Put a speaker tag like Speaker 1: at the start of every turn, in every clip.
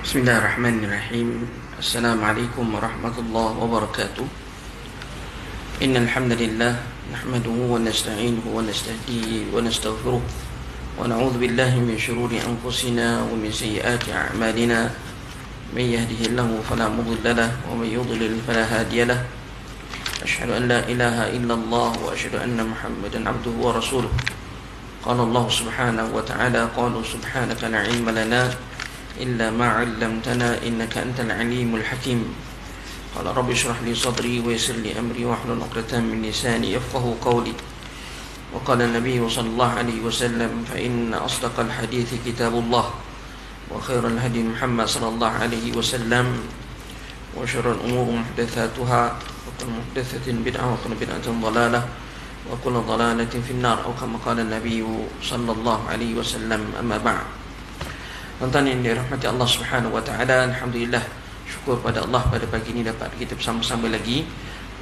Speaker 1: Bismillahirrahmanirrahim. Assalamualaikum warahmatullahi wabarakatuh. Innal hamdalillah nahmaduhu wa nasta'inuhu wa nastahdihi wa nastaghfiruh wa na'udzu billahi min shururi anfusina wa min sayyiati a'malina. May yahdihillahu fala mudilla lahu wa may yudlil fala hadiya lahu. Asyhadu an la ilaha illallah wa asyhadu anna Muhammadan 'abduhu wa rasuluh. Qala Allah subhanahu wa ta'ala, qalu subhanaka la 'ilma lana إلا ما علمتنا إنك أنت العليم الحكيم. قال رب اشرح لي صدري ويسر لي أمري واحلل عقدة من لساني يفقهوا قولي. وقال النبي صلى الله عليه وسلم فإن أصدق الحديث كتاب الله وخير الهدي محمد صلى الله عليه وسلم وشر الأمور محدثاتها وكل محدثة بدعة وكل بدعة ضلالة وكل ضلالة في النار أو كما قال النبي صلى الله عليه وسلم. أما بعد. Tuan-tuan yang dirahmati Allah Subhanahu wa taala, alhamdulillah, syukur pada Allah pada pagi ini dapat kita bersama-sama lagi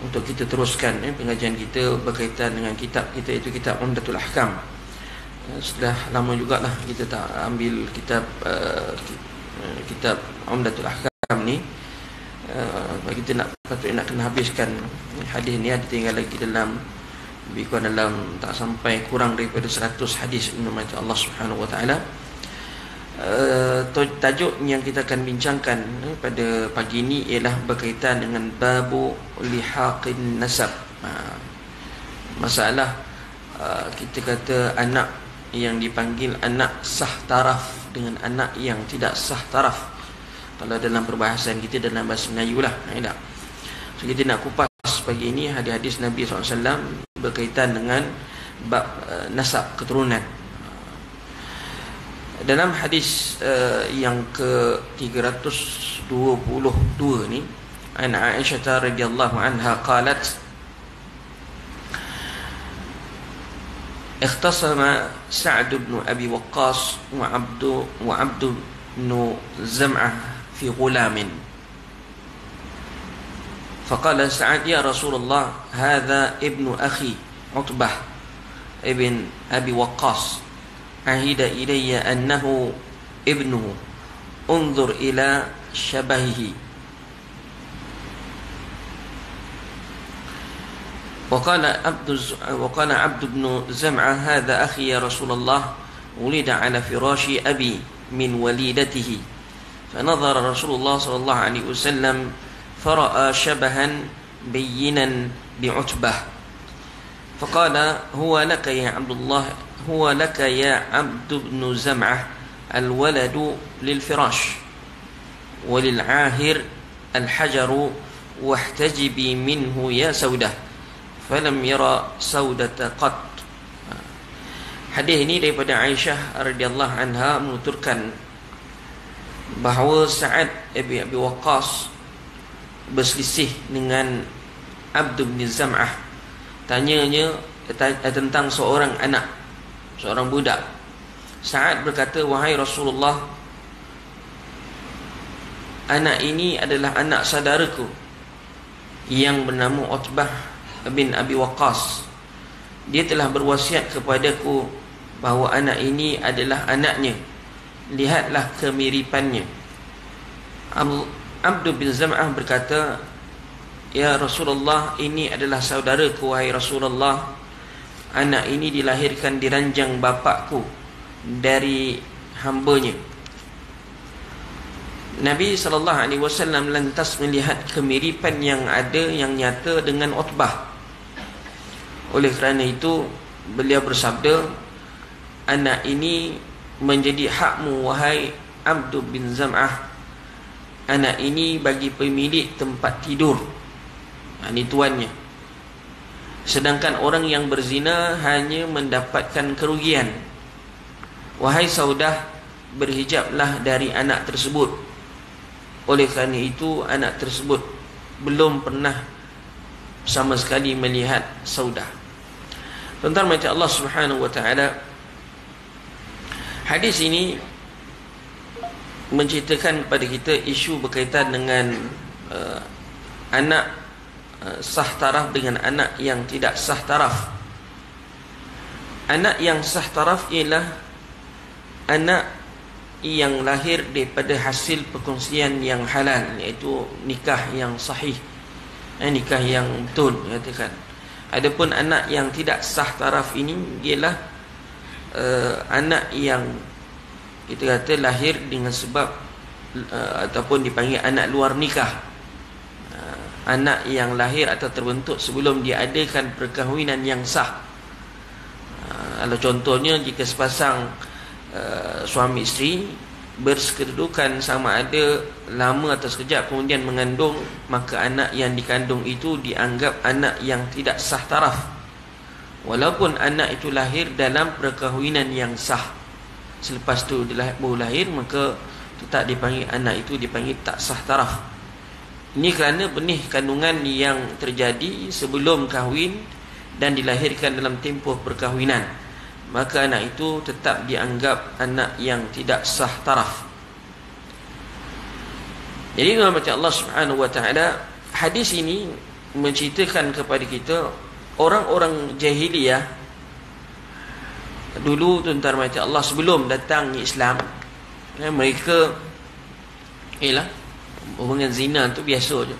Speaker 1: untuk kita teruskan pengajian kita berkaitan dengan kitab kita, iaitu kitab Umdatul Ahkam. Sudah lama jugalah kita tak ambil kitab Umdatul Ahkam ni. Kita patut nak kena habiskan hadis ni, ada tinggal lagi dalam lebih kurang dalam tak sampai kurang daripada 100 hadis menurut Allah Subhanahu wa taala. Tajuk yang kita akan bincangkan pada pagi ini ialah berkaitan dengan babu lihaqin nasab. Masalah kita kata anak yang dipanggil anak sah taraf dengan anak yang tidak sah taraf. Kalau dalam perbahasan kita dalam bahasa Melayu lah. So kita nak kupas pagi ini hadis-hadis Nabi SAW berkaitan dengan bab nasab, keturunan. Dalam hadis yang ke-322 ni, an Aisyah radhiyallahu anha qalat, ikhtasama Sa'd bin Abi Waqqas wa 'Abd bin Zam'ah fi ghulamin. فقال سعد يا رسول الله هذا ابن أخي عتبة ابن أبي وقاص عهد إلي أنه ابنه انظر إلى شبهه. وقال عبد بن زمعة هذا أخي يا رسول الله ولد على فراش أبي من وليدته. فنظر رسول الله صلى الله عليه وسلم فرأى شبها بينا بعتبة فقال هو لك يا عبد الله، هو لك يا عبد بن زمعة، الولد للفراش وللعاهر الحجر واحتجبي منه يا سودة. فلم يرى سودة قط. Hadis ini daripada Aisyah radhiyallahu anha menuturkan bahawa Sa'ad bin Abi Waqqas berselisih dengan Abd bin Zam'ah. Tanyanya tentang seorang anak, seorang budak. Sa'ad berkata, wahai Rasulullah, anak ini adalah anak saudaraku yang bernama Utbah bin Abi Waqqas. Dia telah berwasiat kepadaku bahawa anak ini adalah anaknya. Lihatlah kemiripannya. Abd bin Zam'ah berkata, ya Rasulullah, ini adalah saudaraku wahai Rasulullah. Anak ini dilahirkan di ranjang bapakku dari hambanya. Nabi SAW lantas melihat kemiripan yang ada, yang nyata dengan Utbah. Oleh kerana itu beliau bersabda, anak ini menjadi hakmu wahai Abd bin Zam'ah. Anak ini bagi pemilik tempat tidur, ini tuannya. Sedangkan orang yang berzina hanya mendapatkan kerugian. Wahai Saudah, berhijablah dari anak tersebut. Oleh kerana itu anak tersebut belum pernah sama sekali melihat Saudah. Tuan-tuan macam Allah Subhanahu wa taala, hadis ini menceritakan kepada kita isu berkaitan dengan anak sah taraf dengan anak yang tidak sah taraf. Anak yang sah taraf ialah anak yang lahir daripada hasil perkongsian yang halal, iaitu nikah yang sahih, nikah yang betul, katakan. Adapun anak yang tidak sah taraf ini ialah anak yang kita kata lahir dengan sebab ataupun dipanggil anak luar nikah, anak yang lahir atau terbentuk sebelum diadakan perkahwinan yang sah. Kalau contohnya jika sepasang suami isteri bersekedudukan sama ada lama atau sekejap kemudian mengandung, maka anak yang dikandung itu dianggap anak yang tidak sah taraf, walaupun anak itu lahir dalam perkahwinan yang sah. Selepas tu baru lahir, maka tetap dipanggil anak itu dipanggil tak sah taraf. Ini kerana benih kandungan yang terjadi sebelum kahwin dan dilahirkan dalam tempoh perkahwinan, maka anak itu tetap dianggap anak yang tidak sah taraf. Jadi dalam baca Allah Subhanahu wa taala, hadis ini menceritakan kepada kita orang-orang jahiliyah dulu, tuan-tuan baca Allah, sebelum datangnya Islam, mereka ialah hubungan zina tu biasa je.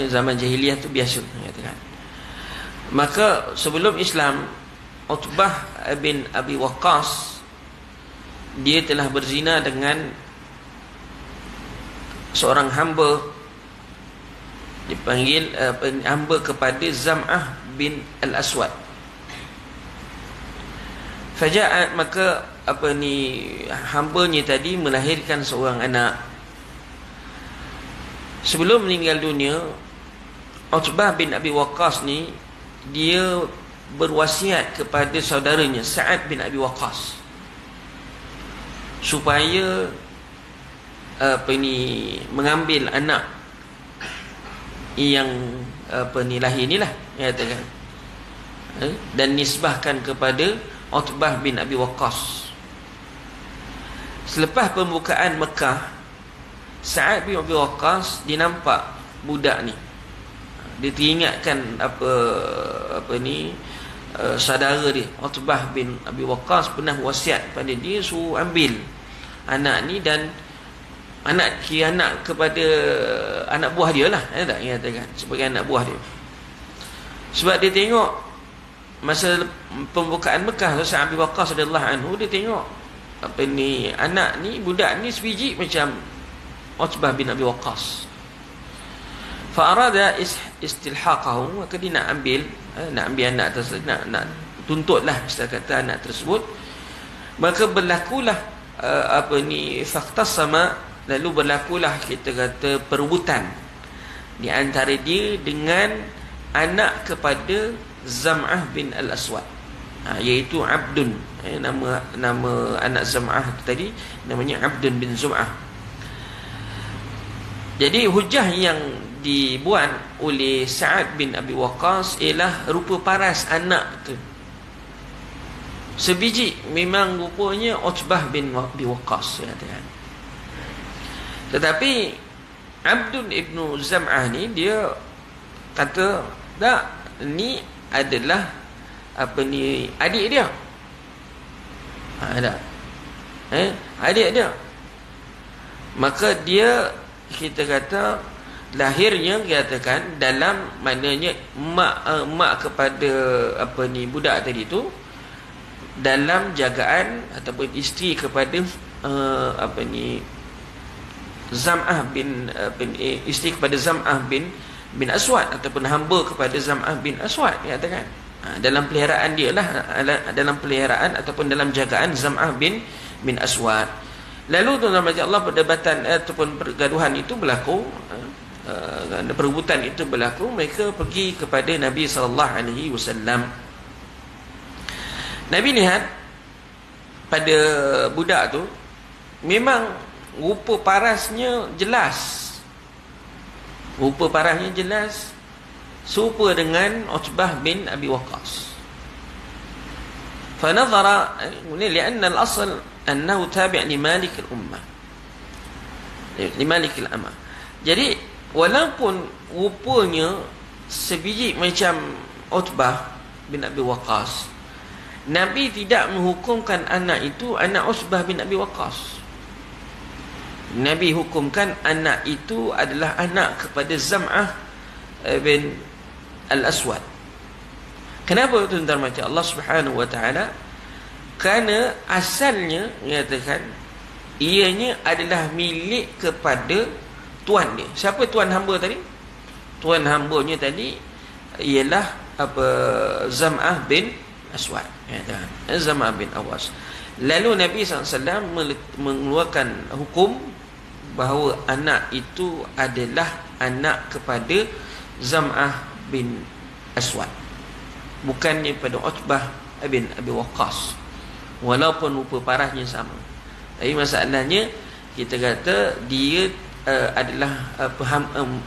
Speaker 1: Zaman jahiliyah tu biasa, katakan. Maka sebelum Islam, Utbah bin Abi Waqqas dia telah berzina dengan seorang hamba, dipanggil hamba kepada Zam'ah bin Al-Aswad. Faja'at, maka hambanya tadi melahirkan seorang anak. Sebelum meninggal dunia, Utbah bin Abi Waqqas ni dia berwasiat kepada saudaranya Sa'ad bin Abi Waqqas supaya mengambil anak yang lahir inilah, katakan, dan nisbahkan kepada Utbah bin Abi Waqqas. Selepas pembukaan Mekah, Sa'ad bin Abi Waqqas dia nampak budak ni, dia teringatkan saudara dia Utbah bin Abi Waqqas pernah wasiat pada dia suruh ambil anak ni, dan anak kepada anak buah dia lah, tak katakan, sebagai anak buah dia. Sebab dia tengok masa pembukaan Mekah, Sa'ad bin Abi Waqqas radhiyallahu anhu, dia tengok anak ni, budak ni sebiji macam Utbah bin Abi Waqqas. Fa'arada istilhaqahu, maka dia nak ambil anak tersebut, nak tuntutlah, kita kata, anak tersebut. Maka berlakulah faqtasama, lalu berlakulah, kita kata, perebutan di antara dia dengan anak kepada Zam'ah bin Al-Aswad, iaitu Abdun. Nama anak Zam'ah tadi namanya Abdun bin Zum'ah. Jadi hujah yang dibuat oleh Sa'ad bin Abi Waqqas ialah rupa paras anak tu sebiji memang rupanya Utbah bin Abi Waqqas, katakan. Tetapi Abdun ibnu Zam'ah ni dia kata tak, ni adalah adik dia. Adik dia. Maka dia, kita kata, lahirnya, katakan, dalam maknanya mak kepada budak tadi tu dalam jagaan ataupun isteri kepada Zam'ah bin isteri kepada Zam'ah bin Aswad, ataupun hamba kepada Zam'ah bin Aswad, katakan. Dalam peliharaan dia lah, dalam peliharaan ataupun dalam jagaan Zam'ah bin Aswad. Lalu tuan-tuan Allah, perdebatan ataupun pergaduhan itu berlaku, perebutan itu berlaku. Mereka pergi kepada Nabi SAW. Nabi lihat pada budak tu memang rupa parasnya jelas, serupa dengan Utbah bin Abi Waqqas. Fanadhara li'anna al-asl annahu tabi' li malik al-ummah, li malik al-amah. Jadi walaupun rupanya sebiji macam Utbah bin Abi Waqqas, Nabi tidak menghukumkan anak itu anak Utbah bin Abi Waqqas. Nabi hukumkan anak itu adalah anak kepada Zam'ah bin Al-Aswad. Kenapa tuan-tuan macam Allah Subhanahu wa taala? Kerana asalnya menyatakan ianya adalah milik kepada tuan dia. Siapa tuan hamba tadi? Tuan hambanya tadi ialah Zam'ah bin Aswad, Zam'ah bin Awas. Lalu Nabi SAW mengeluarkan hukum bahawa anak itu adalah anak kepada Zam'ah bin Aswad, bukannya pada Utbah bin Abi Waqqas, walaupun rupa parahnya sama. Tapi masalahnya kita kata dia adalah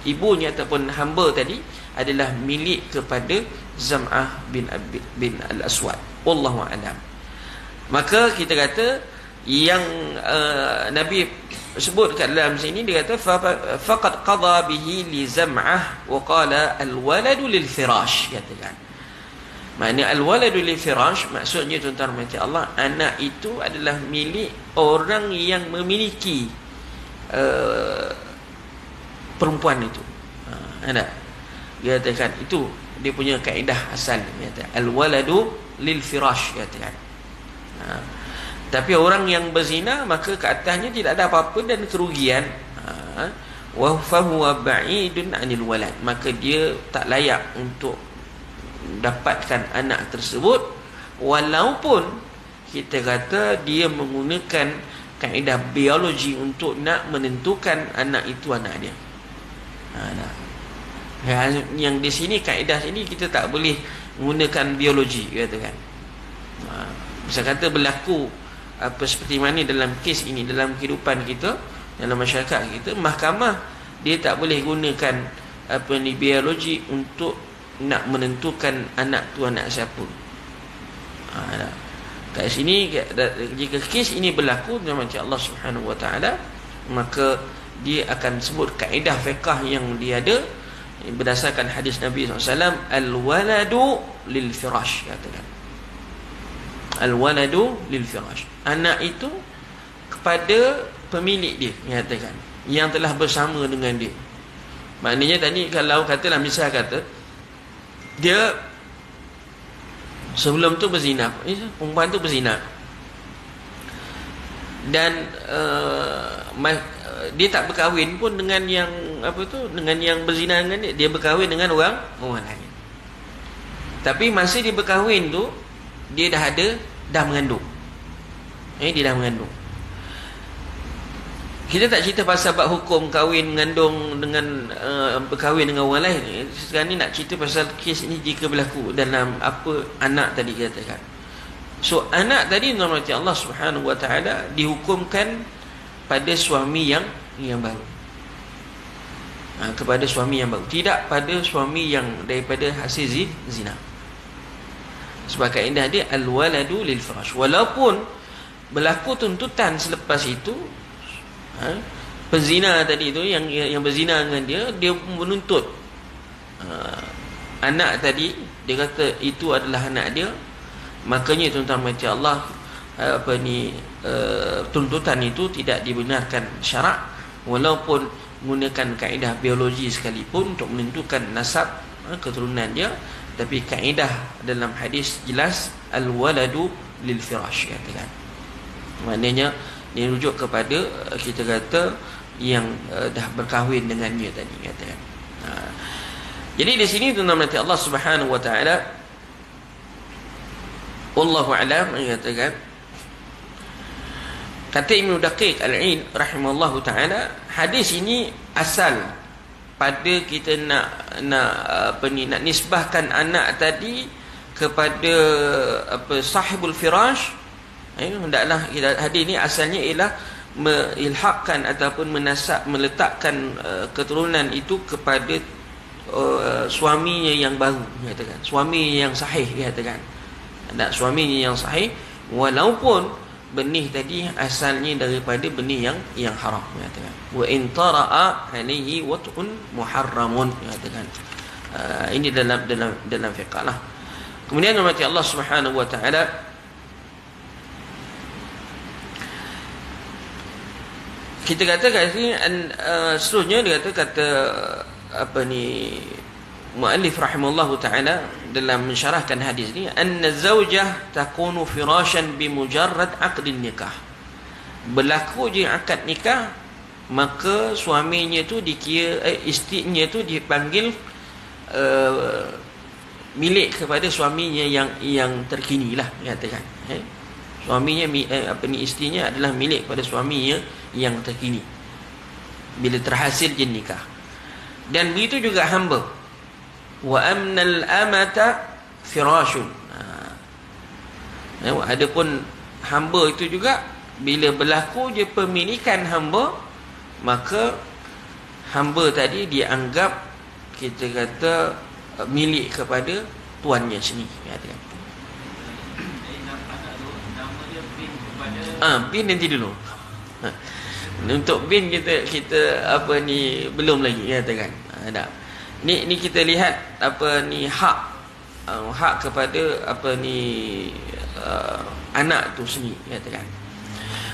Speaker 1: ibunya ataupun hamba tadi adalah milik kepada Zam'ah bin Al-Aswad. Wallahu a'lam. Maka kita kata yang Nabi sebut kat dalam sini, dia kata faqad qada bihi li Zam'ah wa qala al-waladu lil firash, katakan. Maknanya al-waladu lil firash maksudnya tuan-tuan mati Allah, anak itu adalah milik orang yang memiliki perempuan itu. Ada dia katakan itu dia punya kaedah asal, dia kata al-waladu lil firash, katakan. Tapi orang yang berzina maka ke atasnya tidak ada apa-apa dan kerugian. Wa fahuwa ba'idun 'anil walad, maka dia tak layak untuk dapatkan anak tersebut, walaupun kita kata dia menggunakan kaedah biologi untuk nak menentukan anak itu anak dia. Yang di sini kaedah sini kita tak boleh menggunakan biologi, katakan. Bisa kata berlaku seperti mana dalam kes ini dalam kehidupan kita, dalam masyarakat kita, mahkamah dia tak boleh gunakan biologi untuk nak menentukan anak tu anak siapa. Kat sini jika kes ini berlaku macam Allah Subhanahu wa taala, maka dia akan sebut kaedah fiqh yang dia ada berdasarkan hadis Nabi SAW, al-waladu lil firash, katakan. Al-waladu lil firash, anak itu kepada pemilik dia, katakan, yang telah bersama dengan dia. Maknanya tadi kalau katalah misal kata dia sebelum tu berzina, perempuan tu berzina, dan dia tak berkahwin pun dengan yang dengan yang berzina dengan dia, dia berkahwin dengan orang lain. Tapi masa dia berkahwin tu dia dah mengandung. Dia dah mengandung. Kita tak cerita pasal bab hukum kahwin mengandung dengan berkahwin dengan orang lain. Sekarang ni nak cerita pasal kes ini jika berlaku dalam apa anak tadi katakan. So anak tadi normatif Allah Subhanahu wa taala dihukumkan pada suami yang baru. Kepada suami yang baru, tidak pada suami yang daripada hasil zina. Sebab kaedah dia al-waladu lil firash, walaupun berlaku tuntutan selepas itu, penzina tadi itu yang berzina dengan dia menuntut anak tadi, dia kata itu adalah anak dia. Makanya tuan-tuan mati Allah, tuntutan itu tidak dibenarkan syarak, walaupun menggunakan kaedah biologi sekalipun untuk menentukan nasab keturunan dia. Tapi kaedah dalam hadis jelas al-waladu lil firash, katakan. Maknanya dia rujuk kepada kita kata yang dah berkahwin dengannya tadi, katakan. Jadi di sini tuan-tuan mati Allah Subhanahu wa taala, wallahu a'lam, mengatakan, kata Ibn Daqiq Al-Ain rahimahullahu taala, hadis ini asal pada kita nak nisbahkan anak tadi kepada sahibul firash. Hendaklah hadis ini asalnya ialah mengilhaqkan ataupun meletakkan keturunan itu kepada suaminya yang baru, katakan, suami yang sahih, katakan. Ada suaminya yang sahih, walaupun benih tadi asalnya daripada benih yang haram, katakan. Wa in tara'a alaihi wat'un muharramun, katakan. Ini dalam fiqh lah. Kemudian Allah Subhanahu wa taala kita kata kat sini seterusnya dia kata apa ni, muallif rahimahullahu taala dalam mensyarahkan hadis ni, anna zaujah takunu firashan bimujarrad aqdin nikah. Berlaku je akad nikah, maka suaminya tu dikira isterinya tu dipanggil milik kepada suaminya yang terkini lah, katakan. Suaminya apa ni, isterinya adalah milik kepada suaminya yang terkini bila terhasil je nikah. Dan begitu juga hamba. Wa amnal amata firashun. Adapun hamba itu juga bila berlaku je pemilikan hamba, maka hamba tadi dianggap, kita kata, milik kepada tuannya sendiri, katakan. Bin nanti dulu. Untuk bin kita apa ni belum lagi, katakan. Ni kita lihat apa ni hak kepada apa ni anak tu sendiri, katakan.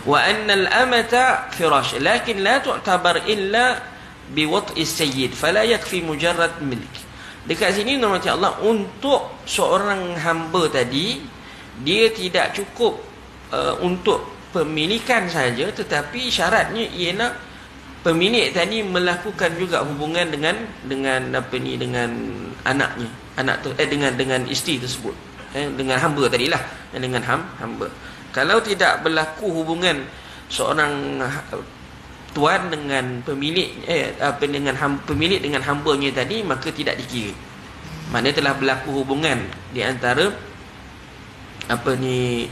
Speaker 1: Wa annal amata firash lakin la tu'tabar illa biwat'i sayyid fala yakfi mujarrad milk. Dekat sini nama Allah, untuk seorang hamba tadi, dia tidak cukup untuk pemilikan saja, tetapi syaratnya ialah pemilik tadi melakukan juga hubungan dengan apa ni, dengan anaknya, dengan isteri tersebut, dengan hamba tadilah, dengan hamba. Kalau tidak berlaku hubungan seorang tuan dengan pemilik pemilik dengan hambanya tadi, maka tidak dikira. Maknanya telah berlaku hubungan di antara apa ni,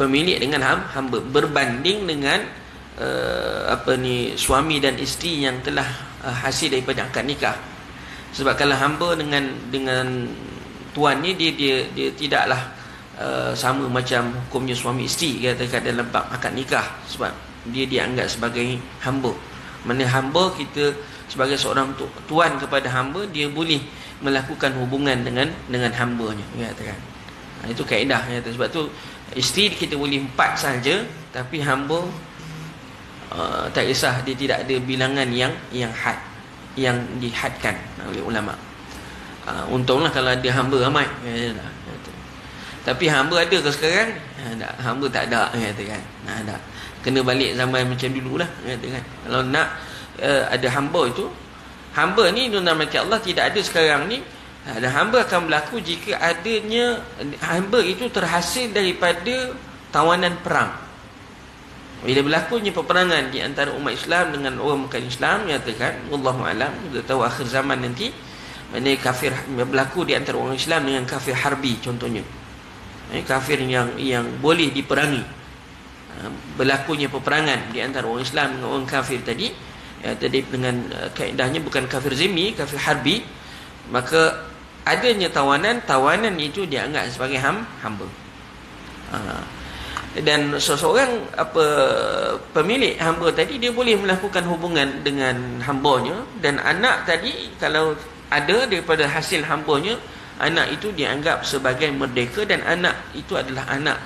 Speaker 1: pemilik dengan hamba, berbanding dengan apa ni, suami dan isteri yang telah hasil daripada akad nikah. Sebab kalau hamba dengan tuan ni, dia tidaklah sama macam hukumnya suami isteri, katakan dalam bab akad nikah, sebab dia dianggap sebagai hamba. Mana hamba, kita sebagai seorang tuan kepada hamba, dia boleh melakukan hubungan dengan hambanya, katakan. Itu kaedah, sebab tu isteri kita boleh 4 saja, tapi hamba tak kisah, dia tidak ada bilangan yang dihadkan oleh ulama. Untunglah kalau ada hamba ramai. Tapi hamba ada ke sekarang? Hamba tak ada, katakan. Tak. Kena balik zaman macam dululah, katakan. Kalau nak ada hamba itu, hamba ni nama Allah tidak ada sekarang ni. Dan hamba akan berlaku jika adanya hamba itu terhasil daripada tawanan perang. Bila berlakunya peperangan di antara umat Islam dengan orang bukan Islam, nyatakan wallahu alam, kita tahu akhir zaman nanti, mana kafir berlaku di antara orang Islam dengan kafir harbi contohnya. Kafir yang boleh diperangi. Berlakunya peperangan di antara orang Islam dengan orang kafir tadi, tadi dengan kaedahnya bukan kafir zimmi, kafir harbi, maka adanya tawanan itu dianggap sebagai hamba. Dan seseorang pemilik hamba tadi, dia boleh melakukan hubungan dengan hambanya, dan anak tadi kalau ada daripada hasil hambanya, anak itu dianggap sebagai merdeka, dan anak itu adalah anak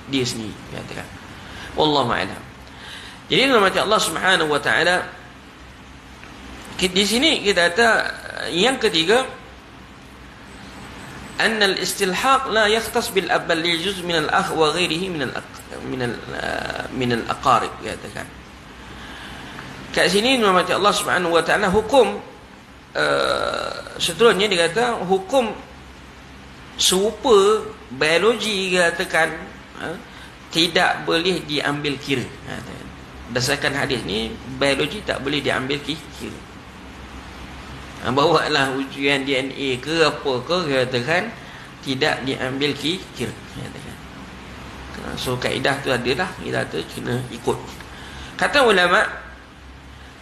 Speaker 1: dia sendiri, katakan. Wallahu a'lam. Jadi nama Allah Subhanahu wa taala di sini kita kata yang ketiga, أن الاستلحاق لا يختص بالأب بل يجوز من الأخ وغيره من الأقارب, katakan. Kat sini nama Allah Subhanahu wa taala hukum seterusnya dia kata hukum serupa biologi, katakan, tidak boleh diambil kira. Berdasarkan hadis ni, biologi tak boleh diambil kira. Bawalah ujian DNA ke apa ke, katakan, tidak diambil kira, katakan. So kaedah tu adalah kita kena ikut. Kata ulama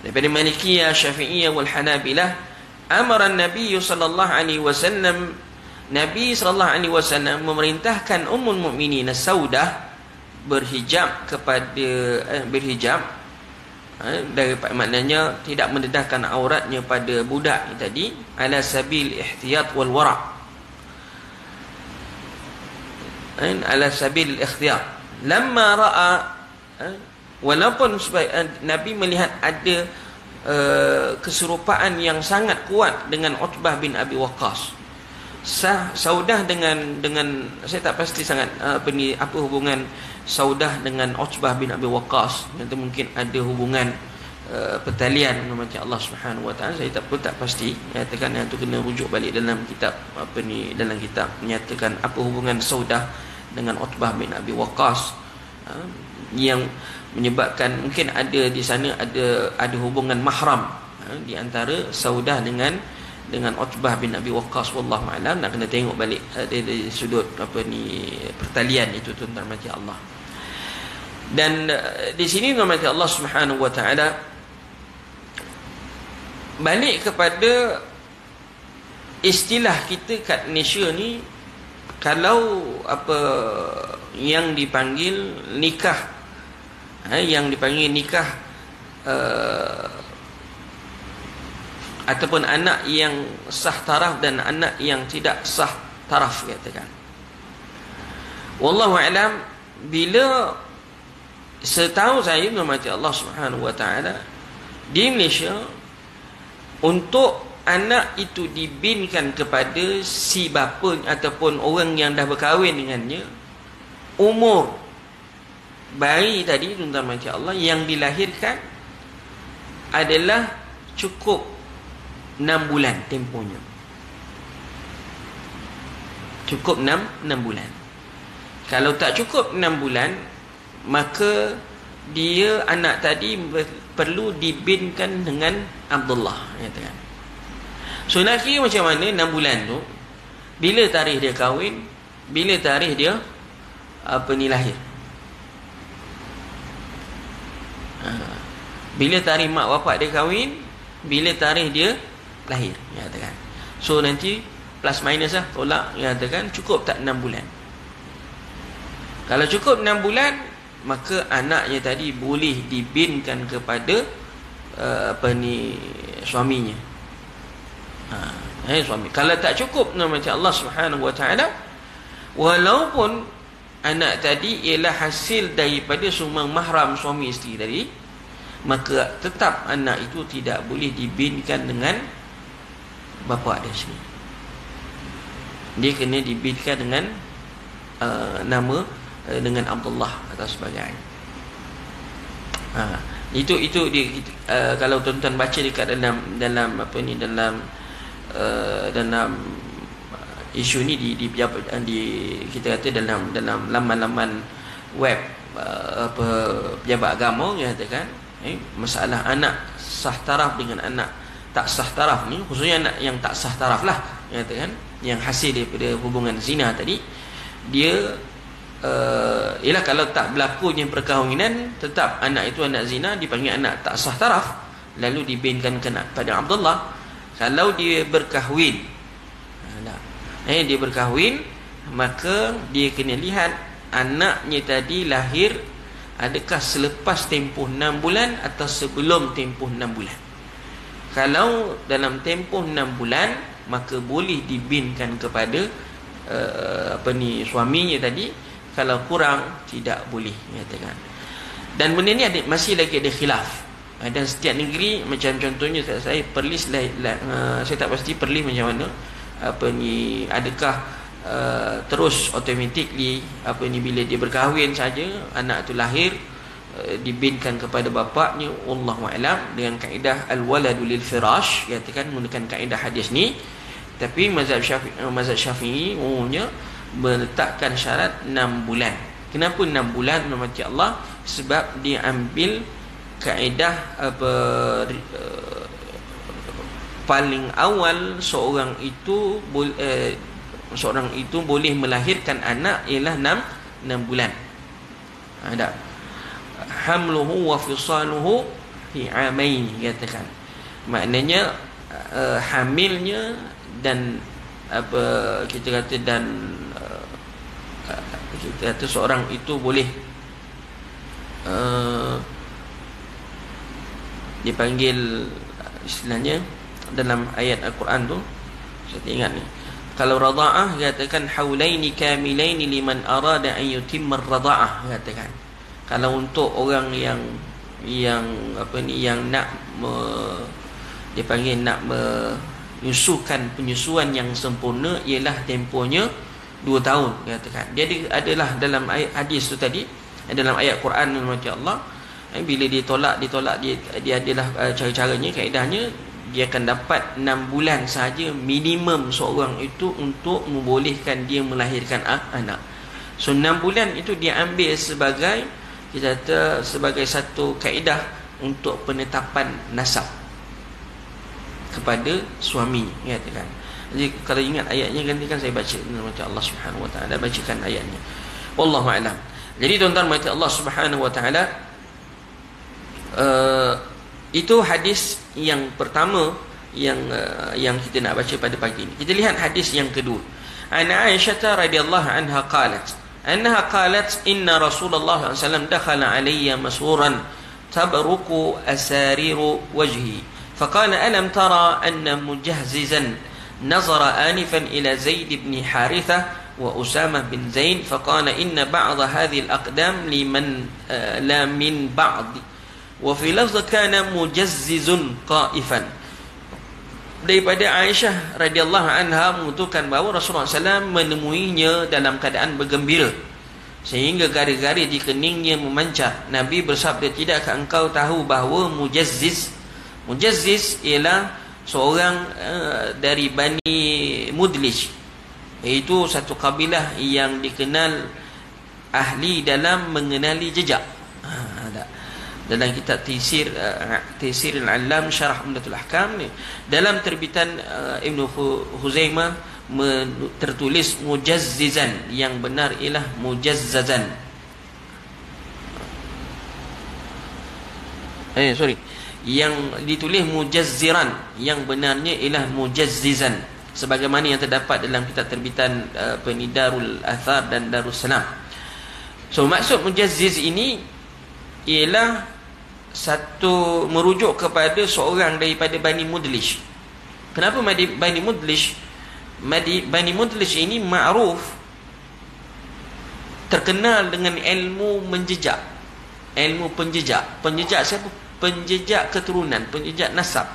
Speaker 1: daripada Malikiyah, Syafi'iyah wal Hanabilah, amara Nabi sallallahu alaihi wasallam, Nabi sallallahu alaihi wasallam memerintahkan Ummul Mukminin Saudah berhijab daripada, maknanya tidak mendedahkan auratnya pada budak tadi, ala sabil ihtiyat wal wara', ala sabil ikhtiyar. Lamma ra'a Walaupun Nabi melihat ada keserupaan yang sangat kuat dengan Utbah bin Abi Waqqas. Saudah dengan saya tak pasti sangat apa hubungan Saudah dengan Utbah bin Abi Waqqas. Itu mungkin ada hubungan pertalian macam Allah Subhanahu wa taala, saya tak pasti nyatakan. Yang tu kena rujuk balik dalam kitab dalam kitab menyatakan apa hubungan Saudah dengan Utbah bin Abi Waqqas, yang menyebabkan mungkin ada di sana ada hubungan mahram di antara Saudah dengan Utbah bin Abi Waqqas. Wallahu a'lam. Nak kena tengok balik dari sudut pertalian itu tuan-tuan mati Allah. Dan di sini mati Allah Subhanahu wa taala balik kepada istilah kita kat Malaysia ni, kalau apa yang dipanggil nikah, yang dipanggil nikah ataupun anak yang sah taraf dan anak yang tidak sah taraf, katakan. Wallahu a'lam. Bila setahu saya mati Allah Subhanahu wa taala di Malaysia, untuk anak itu dibinkan kepada si bapa ataupun orang yang dah berkahwin dengannya, umur bayi tadi tuan-tuan macam Allah yang dilahirkan adalah cukup 6 bulan tempohnya. Cukup 6 bulan. Kalau tak cukup 6 bulan, maka dia anak tadi perlu dibinkan dengan Abdullah, katakan. So nak kira macam mana 6 bulan tu, bila tarikh dia kahwin, bila tarikh dia lahir. Bila tarikh mak bapak dia kahwin, bila tarikh dia lahir, katakan. So nanti plus minus lah, tolak, katakan cukup tak 6 bulan. Kalau cukup 6 bulan, maka anaknya tadi boleh dibinkan kepada suaminya. Suami. Kalau tak cukup macam Allah Subhanahu wa taala, walaupun anak tadi ialah hasil daripada sumbang mahram suami isteri tadi, maka tetap anak itu tidak boleh dibinkan dengan bapa dia sendiri. Dia kena dibinkan dengan nama dengan Abdullah atau sebagainya. Itu dia, kalau tuan-tuan baca dekat dalam isu ni di kita kata dalam laman-laman web pejabat agama, katakan masalah anak sah taraf dengan anak tak sah taraf ni, khususnya anak yang tak sah taraf lah, katakan, yang hasil daripada hubungan zina tadi, dia ialah kalau tak berlakunya perkahwinan, tetap anak itu anak zina, dipanggil anak tak sah taraf, lalu dibinkan kepada Abdullah. Kalau dia berkahwin, dia berkahwin, maka dia kena lihat anaknya tadi lahir adakah selepas tempoh 6 bulan atau sebelum tempoh 6 bulan. Kalau dalam tempoh 6 bulan, maka boleh dibinkan kepada suaminya tadi. Kalau kurang, tidak boleh, katakan. Dan benda ni masih lagi ada khilaf. Dan setiap negeri, macam contohnya saya Perlis, saya tak pasti Perlis macam mana, adakah terus automatically bila dia berkahwin saja anak tu lahir dibinkan kepada bapaknya. Wallahu a'lam. Dengan kaedah al-waladu lil firash, katakan, menggunakan kaedah hadis ni. Tapi mazhab Syafi'i umumnya meletakkan syarat 6 bulan. Kenapa 6 bulan mati Allah? Sebab dia ambil kaedah paling awal seorang itu boleh melahirkan anak ialah 6 bulan. Ada hamluhu wa fisaluhu fi amain, katakan. Maknanya hamilnya dan kita kata seorang itu boleh dipanggil istilahnya dalam ayat Al-Quran tu, saya tak ingat ni, kalau radha'ah katakan haulaini kamilaini liman arada an yutimma ar-radha'ah, katakan Kalau untuk orang yang nak dia panggil nak menyusukan penyusuan yang sempurna, ialah tempohnya 2 tahun, dia katakan. Dia adalah dalam ayat hadis tu tadi, dalam ayat Quran macam Allah, bila ditolak dia adalah cara-caranya, kaedahnya dia akan dapat 6 bulan sahaja minimum seorang itu untuk membolehkan dia melahirkan anak. So 6 bulan itu dia ambil sebagai, kita kata, sebagai satu kaedah untuk penetapan nasab kepada suami, katakan. Jadi kalau ingat ayatnya, nanti kan saya baca macam Allah Subhanahu Wa Taala, bacakan ayatnya. Wallahu a'lam. Jadi tuan-tuan macam Allah Subhanahu Wa Taala, itu hadis yang pertama yang kita nak baca pada pagi ini. Kita lihat hadis yang kedua. An Aisyah radhiyallahu anha qalat, annaha qalat inna Rasulullah sallallahu alaihi wasallam dakhala alayya masruran tabruku asariru wajhi faqala alam tara anna mujahzizan nazara anifan ila Zaid ibn Harithah wa Usamah bin Zaid faqala inna ba'd hadhihi al-aqdam liman la min ba'd wa fi lafz kana mujazzizun qaifan. Daripada Aisyah radhiyallahu anha menuturkan bahawa Rasulullah SAW menemuinya dalam keadaan bergembira sehingga gari-gari di keningnya memancar. Nabi bersabda, tidakkah engkau tahu bahawa Mujazziz ialah seorang dari Bani Mudlij, iaitu satu kabilah yang dikenal ahli dalam mengenali jejak. Dalam kitab Taisir Al-Allam Syarah Umdatul Ahkam ni, dalam terbitan Ibn Khuzaimah tertulis mujazzizan, yang benar ialah mujazzazan. Yang ditulis mujazziran, yang benarnya ialah mujazzizan, sebagaimana yang terdapat dalam kitab terbitan Darul Athar dan Darus Salam. So maksud mujazziz ini ialah satu merujuk kepada seorang daripada Bani Mudlij. Kenapa Bani Mudlij? Bani Mudlij ini ma'ruf, terkenal dengan ilmu menjejak, ilmu penjejak. Penjejak siapa? Penjejak keturunan, penjejak nasab.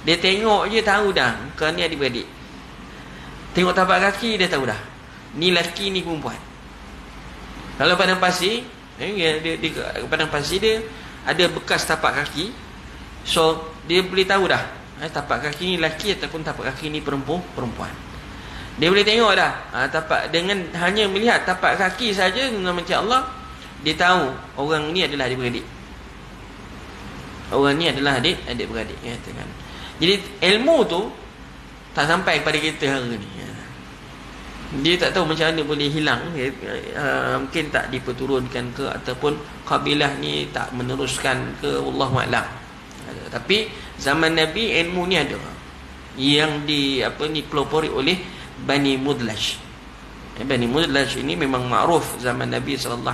Speaker 1: Dia tengok je tahu dah kau ni adik-beradik. Tengok tapak kaki dia tahu dah, ni lelaki ni perempuan. Kalau padang pasir, di padang pasir dia ada bekas tapak kaki, so dia boleh tahu dah tapak kaki ni lelaki ataupun tapak kaki ni perempuan. Dia boleh tengok dah tapak, dengan hanya melihat tapak kaki saja, macam Allah, dia tahu orang ni adalah adik-beradik. Orang ni adalah adik-beradik, katakan. Jadi ilmu tu tak sampai kepada kita hari ni. Dia tak tahu macam mana boleh hilang. Mungkin tak diperturunkan ke, ataupun kabilah ni tak meneruskan ke, wallahu a'lam. Tapi zaman Nabi ilmu ni ada, yang pelopori oleh Bani Mudlaj. Bani Mudlaj ini memang ma'ruf zaman Nabi SAW.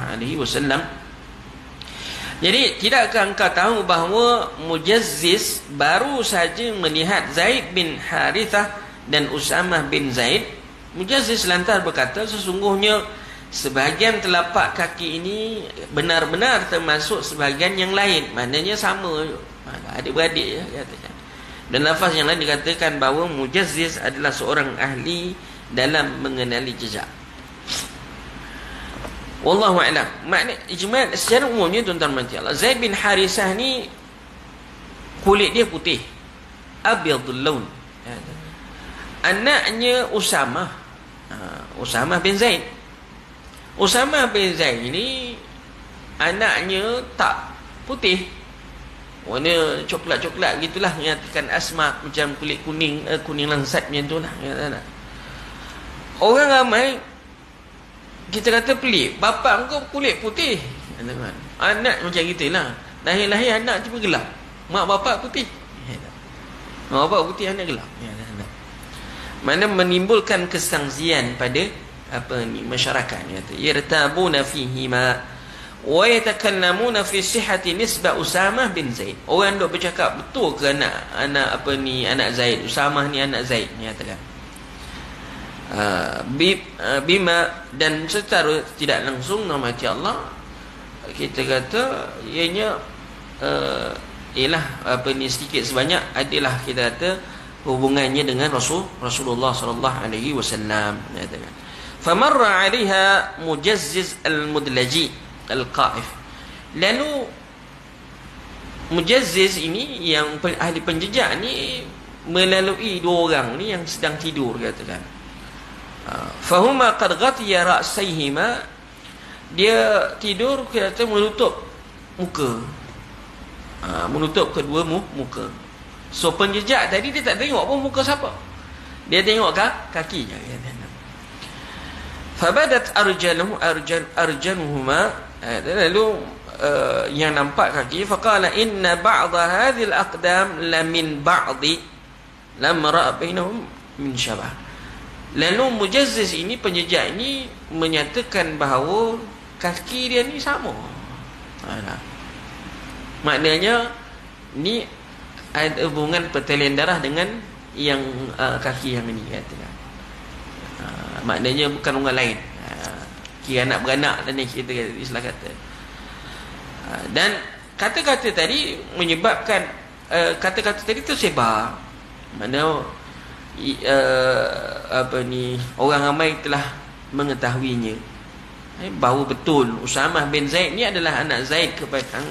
Speaker 1: Jadi tidakkah engkau tahu bahawa Mujazziz baru saja melihat Zaid bin Harithah dan Usamah bin Zaid? Mujazziz lantas berkata, sesungguhnya sebahagian telapak kaki ini benar-benar termasuk sebahagian yang lain. Maknanya sama, adik-beradik, katakan. Dan lafaz yang lain dikatakan bahawa Mujazziz adalah seorang ahli dalam mengenali jejak. Wallahu a'lam. Makna ijma' secara umumnya, tuan-tuan dan Allah, Zaid bin Harithah ni kulit dia putih, abyadul laun. Anaknya Usamah bin Zaid. Usamah bin Zaid ini anaknya tak putih, warna coklat-coklat gitulah, mengatakan asma, macam kulit kuning, kuning langsat macam tu lah. Orang ramai kita kata pelik, bapa engkau kulit putih, anak macam gitulah, lahir-lahir anak cuma gelap, mak bapa putih, mak bapa putih, anak gelap. Mana menimbulkan kesangsian pada masyarakat. Yartabuna fihi ma wa yatakallamuna fi sihhati nisbah Usamah bin Zaid. Orang dok bercakap betul ke anak Zaid, Usamah ni anak Zaid, nyatakan bima, dan secara tidak langsung nama Allah kita kata ianya ialah apa ni, sedikit sebanyak adalah kita kata hubungannya dengan Rasulullah sallallahu alaihi wasallam. Famarra 'alaiha Mujazziz al-Mudlaji al-Qa'if. Lalu Mujazziz ini yang ahli penjejak ni melalui dua orang ni yang sedang tidur, katakan. Fahuma qad ghatiya ra'sayhima, dia tidur kata menutup muka, menutup kedua muka. So penjejak tadi dia tak tengok pun muka siapa, dia tengok kaki je. Fabadat arjanuhuma, lalu yang nampak kaki. Faqala inna ba'dha hadhil aqdam la min ba'di lam ra'a bainahum min syabah. Lalu Mujazziz ini, penjejak ini menyatakan bahawa kaki dia ni sama. Maknanya ni ada hubungan pertalian darah dengan yang kaki yang ini, katakan. Maknanya bukan orang lain, kira anak beranak dan ni kita istilah kata. Dan kata-kata tadi menyebabkan kata-kata tadi tersebar. Maknanya apa ni, orang ramai telah mengetahuinya bahawa betul Usamah bin Zaid ni adalah anak Zaid kepada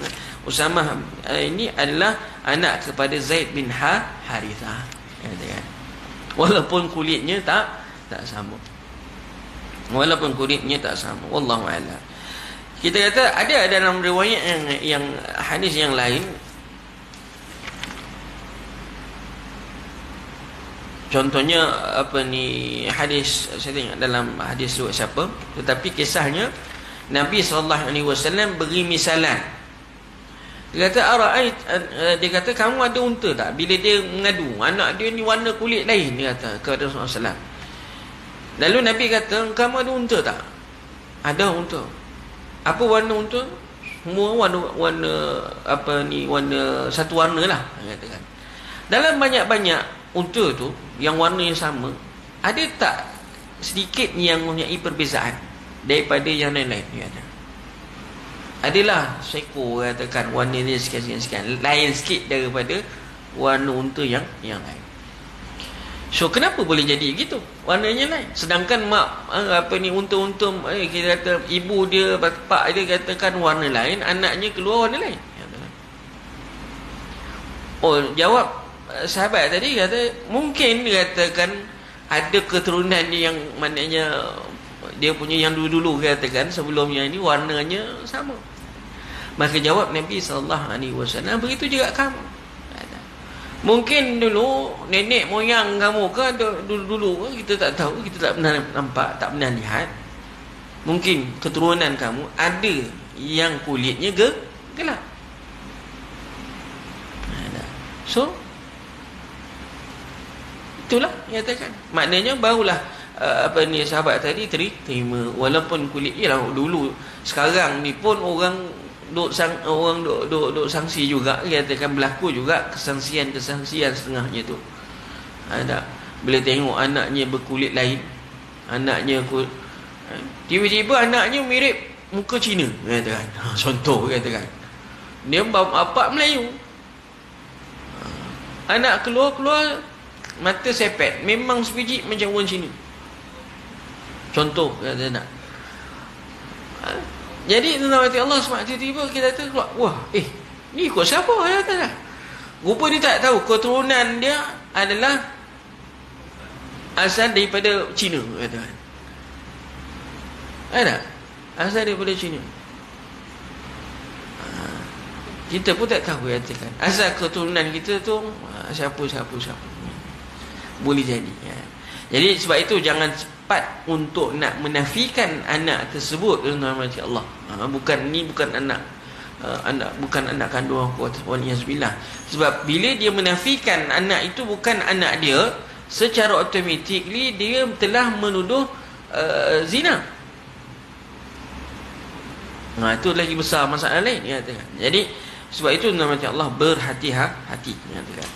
Speaker 1: Usamah ini adalah anak kepada Zaid bin Harithah, walaupun kulitnya tak sama, walaupun kulitnya tak sama. Wallahu a'lam. Kita kata ada dalam riwayat yang hadis yang lain, contohnya apa ni, hadis saya tengok dalam hadis riwayat siapa, tetapi kisahnya Nabi SAW beri misalan. Dia kata dia kata kamu ada unta tak? Bila dia mengadu anak dia ni warna kulit lain, dia kata kepada Rasulullah SAW. Lalu Nabi kata, kamu ada unta tak? Ada unta. Apa warna unta? Semua warna apa ni, warna satu warna lah, dia katakan. Dalam banyak-banyak unta tu yang warna yang sama, ada tak sedikit yang mempunyai perbezaan daripada yang lain-lain? Dia kata adalah seekor, katakan warna dia sekian-sekian lain sikit daripada warna unta yang lain. So kenapa boleh jadi gitu, warnanya lain, sedangkan mak apa ni, unta-unta kita kata ibu dia, bapak dia katakan warna lain, anaknya keluar warna lain. Oh, jawab sahabat tadi kata mungkin katakan ada keturunan yang maknanya dia punya yang dulu-dulu katakan sebelumnya ini warnanya sama. Maka jawab Nabi SAW, begitu juga kamu. Mungkin dulu nenek moyang kamu ke dulu-dulu kita tak tahu, kita tak pernah nampak, tak pernah lihat. Mungkin keturunan kamu ada yang kulitnya gelap. So itulah nyatakan. Maknanya barulah apa ni, sahabat tadi terima walaupun kulit ialah dulu. Sekarang ni pun orang duk sangsi juga, katakan berlaku juga kesangsian setengahnya tu. Ada bila tengok anaknya berkulit lain, anaknya tiba-tiba anaknya mirip muka Cina, katakan. Contoh katakan dia bapa Melayu, anak keluar mata sepet memang sebiji macam orang Cina. Contoh kata nak. Jadi tuan-tuan Allah SWT tiba-tiba kita kata keluar, wah, ni ikut siapa? Dia kata. Rupa dia tak tahu keturunan dia adalah asal daripada Cina, kata. Ada asal daripada Cina. Kita pun tak tahu, katakan asal keturunan kita tu siapa. Boleh jadi. Jadi sebab itu jangan cepat untuk nak menafikan anak tersebut, tuan-tuan Allah. Bukan anak bukan anak kandung aku, waliyazbillah. Sebab bila dia menafikan anak itu bukan anak dia, secara automatically dia telah menuduh zina. Itu lagi besar masalah lain, katakan. Jadi sebab itu tuan-tuan Allah, berhati-hati, katakan.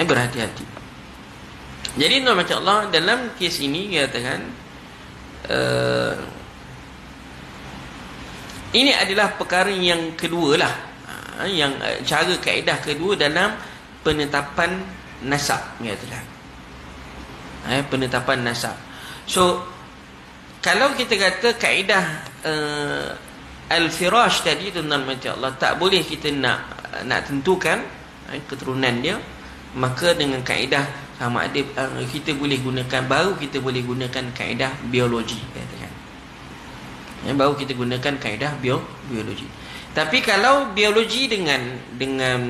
Speaker 1: Berhati-hati. Jadi tuan-tuan Allah, dalam kes ini katakan Ini adalah perkara yang kedua lah, yang cara kaedah kedua dalam penetapan nasab, katalah. Penetapan nasab. So kalau kita kata kaedah al-firash tadi, tuan-tuan macam Allah, tak boleh kita nak tentukan keturunan dia, maka dengan kaedah sama ada kita boleh gunakan, baru kita boleh gunakan kaedah biologi, katakan. Baru kita gunakan kaedah biologi. Tapi kalau biologi dengan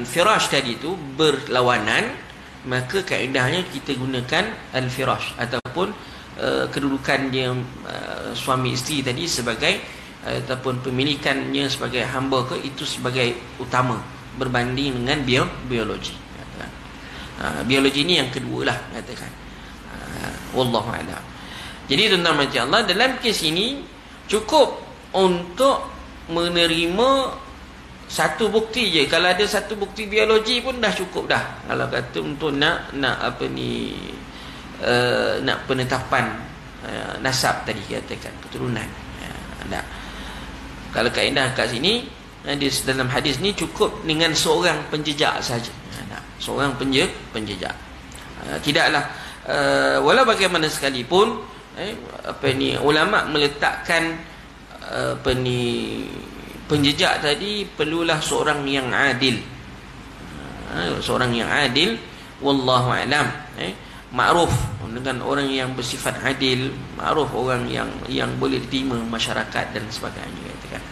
Speaker 1: firash tadi itu berlawanan, maka kaedahnya kita gunakan al-firash ataupun kedudukan dia suami isteri tadi sebagai ataupun pemilikannya sebagai hamba ke, itu sebagai utama berbanding dengan biologi. Biologi ini yang kedua lah, katakan. Wallahu a'lam. Jadi tuan-tuan macam Allah, dalam kes ini cukup untuk menerima satu bukti je. Kalau ada satu bukti biologi pun dah cukup dah. Kalau kata untuk nak nak penetapan nasab tadi, katakan keturunan. Kalau kaedah kat sini, dalam hadis ni cukup dengan seorang penjejak saja. Seorang penjejak. Tidaklah walau bagaimana sekalipun ulama meletakkan penjejak tadi perlulah seorang yang adil. Seorang yang adil, wallahu alam. Ma'ruf, dengan orang yang bersifat adil, ma'ruf, orang yang boleh diterima masyarakat dan sebagainya, katakan.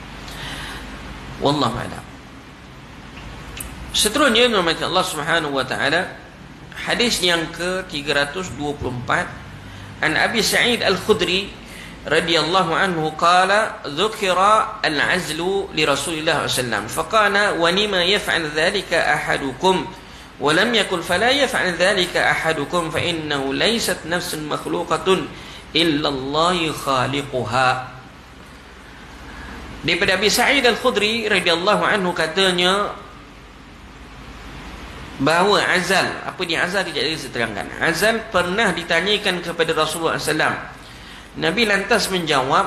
Speaker 1: Wallahu alam. Seterusnya nama Allah Subhanahu wa taala, hadis yang ke-324, an Abi Sa'id Al-Khudri radhiyallahu anhu qala dzukira al-'azlu li Rasulillah sallallahu alaihi wasallam faqala wa lima yaf'al dhalika ahadukum wa lam yakul fala yaf'al dhalika ahadukum fa innahu laysat nafsun makhluqatun illa Allah khaliquha. Daripada Abi Sa'id Al-Khudri radhiyallahu anhu katanya bahawa azal, apa dia azal, tidak ada diterangkan. Azal pernah ditanyakan kepada Rasulullah SAW. Nabi lantas menjawab,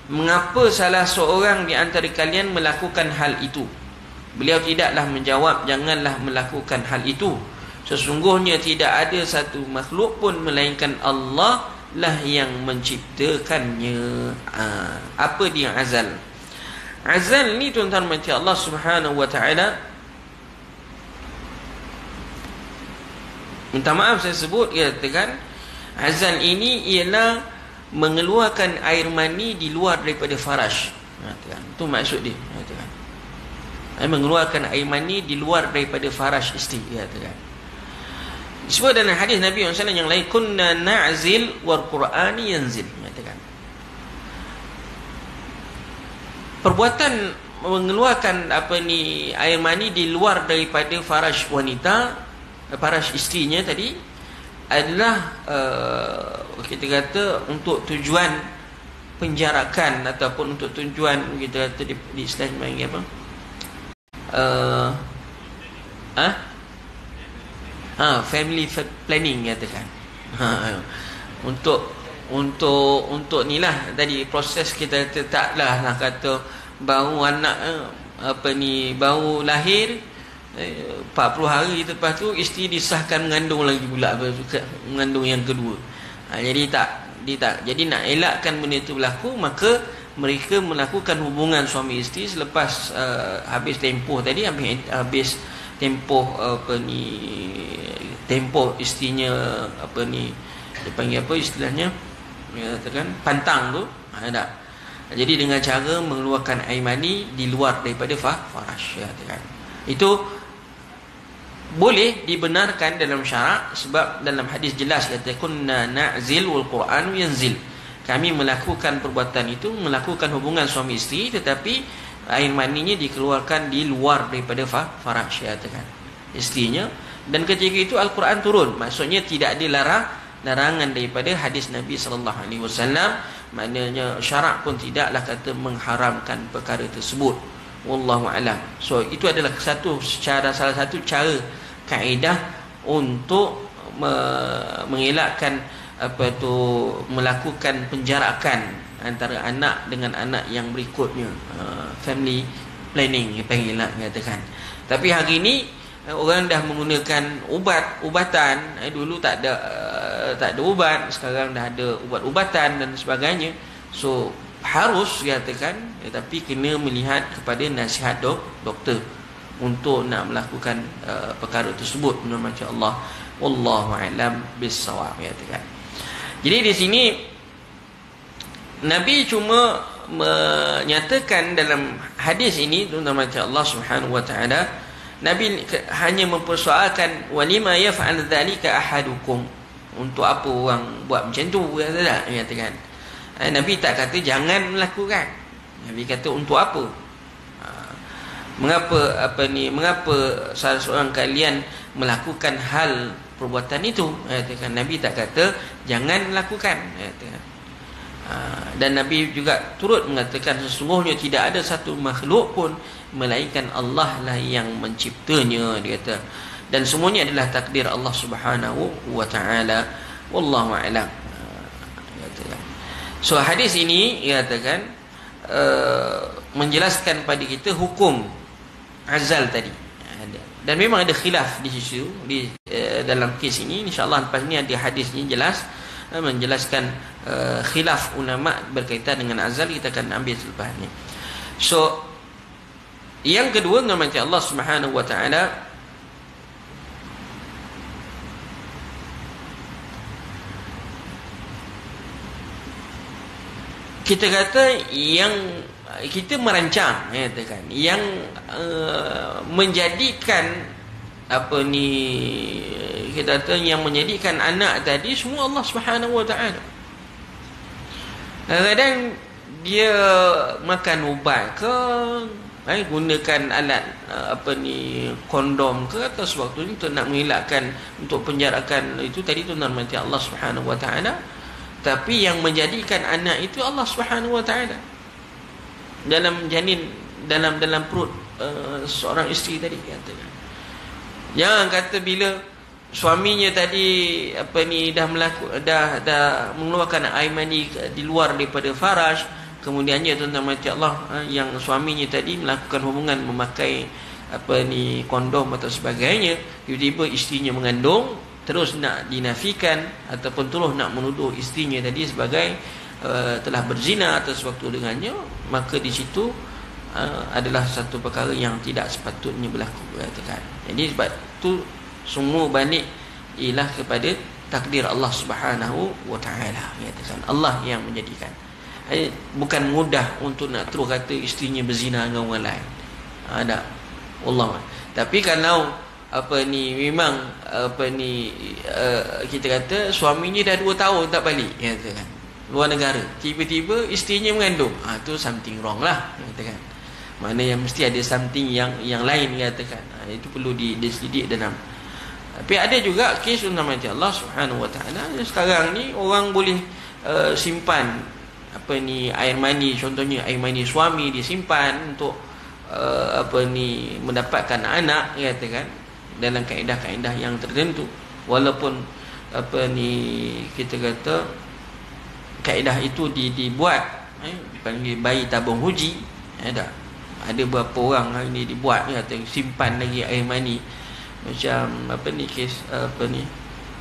Speaker 1: mengapa salah seorang di antara kalian melakukan hal itu? Beliau tidaklah menjawab, janganlah melakukan hal itu. Sesungguhnya tidak ada satu makhluk pun melainkan Allah lah yang menciptakannya. Apa dia azal? Azal ni tuan-tuan macam Allah Subhanahu wa taala, minta maaf saya sebut, katakan azal ini ialah mengeluarkan air mani di luar daripada farash. Itu maksud dia, katakan. Mengeluarkan air mani di luar daripada farash isteri, katakan. Disebut dalam hadis Nabi SAW yang lain, kunna na'zil wal Qur'ani yanzil, katakan. Perbuatan mengeluarkan air mani di luar daripada farash wanita, farash isterinya tadi, adalah kita kata untuk tujuan penjarakan ataupun untuk tujuan kita kata di Islam panggil apa? Family planning, katakan. Untuk nilah tadi proses kita taklah nak kata baru anak baru lahir 40 hari lepas tu isteri disahkan mengandung lagi pula, mengandung yang kedua. Jadi jadi nak elakkan benda itu berlaku, maka mereka melakukan hubungan suami isteri selepas habis tempoh tadi, habis tempoh tempoh isterinya dia panggil apa istilahnya, katakan pantang tu, tak. Jadi dengan cara mengeluarkan air mani di luar daripada farash, katakan. Itu boleh dibenarkan dalam syarak, sebab dalam hadis jelas kata kunna na'zil wal Qur'an yanzil. Kami melakukan perbuatan itu, melakukan hubungan suami isteri, tetapi air maninya dikeluarkan di luar daripada farash, katakan, isterinya. Dan ketika itu Al-Quran turun. Maksudnya tidak ada larangan daripada hadis Nabi sallallahu alaihi wasallam. Maknanya syarak pun tidaklah kata mengharamkan perkara tersebut. Wallahu alam. So itu adalah salah satu cara kaedah untuk mengelakkan melakukan penjarakan antara anak dengan anak yang berikutnya, family planning panggil lah katakan. Tapi hari ni orang dah menggunakan ubatan. Dulu tak ada ubat, sekarang dah ada ubat-ubatan dan sebagainya. So harus katakan, tapi kena melihat kepada nasihat doktor untuk nak melakukan perkara tersebut. Macam Allah, wallahu a'lam bissawab katakan. Jadi di sini Nabi cuma menyatakan dalam hadis ini, macam Allah Subhanahu wa taala, Nabi hanya mempersoalkan walima yaf'al dzalika ahadukum, untuk apa orang buat macam tu, katakan. Nabi tak kata jangan melakukan. Nabi kata untuk apa? Mengapa salah seorang kalian melakukan hal perbuatan itu? Katakan. Nabi tak kata jangan lakukan. Katakan. Dan Nabi juga turut mengatakan sesungguhnya tidak ada satu makhluk pun melainkan Allah lah yang menciptanya, dia kata, dan semuanya adalah takdir Allah Subhanahu wa taala, wallahu a'lam. So hadis ini katakan menjelaskan pada kita hukum azal tadi, dan memang ada khilaf di situ dalam kes ini. InsyaAllah lepas ni ada hadis ni jelas menjelaskan khilaf ulama berkaitan dengan azal, kita akan ambil selepas ni. So yang kedua, nama Allah Subhanahu wa taala kita kata yang kita merancang, katakan, yang menjadikan kita kata yang menjadikan anak tadi semua Allah Subhanahu wa taala. Kadang dia makan ubat ke, gunakan alat kondom ke, atau sewaktu ni untuk nak mengelakkan, untuk penjarakan itu tadi tu mati Allah Subhanahu wa taala. Tapi yang menjadikan anak itu Allah Subhanahu wa taala dalam janin, dalam perut seorang isteri tadi, katakan. Jangan kata bila suaminya tadi dah mengeluarkan air mani di luar daripada faraj, kemudiannya tuan-tuan mati Allah, yang suaminya tadi melakukan hubungan memakai kondom atau sebagainya, tiba-tiba isterinya mengandung, terus nak dinafikan ataupun terus nak menuduh isterinya tadi sebagai telah berzina atau sewaktu dengannya, maka di situ adalah satu perkara yang tidak sepatutnya berlaku, katakan. Jadi sebab tu semua balik ialah kepada takdir Allah Subhanahu wa taala, katakan. Allah yang menjadikan. Bukan mudah untuk nak terus kata isterinya berzina dengan orang lain. Ada Allah. Tapi kalau memang kita kata suaminya dah 2 tahun tak balik, katakan, luar negara, tiba-tiba isterinya mengandung, tu something wrong lah, katakan. Mana yang mesti ada something yang lain, katakan. Itu perlu diselidik dalam. Tapi ada juga kes nama Allah Subhanahu wa taala. Sekarang ni orang boleh simpan air mani, contohnya air mani suami disimpan untuk mendapatkan anak, katakan, dalam kaedah-kaedah yang tertentu, walaupun kita kata kaedah itu dibuat dipanggil bayi tabung uji. Ada berapa orang hari ni dibuat, kata simpan lagi air mani, macam kes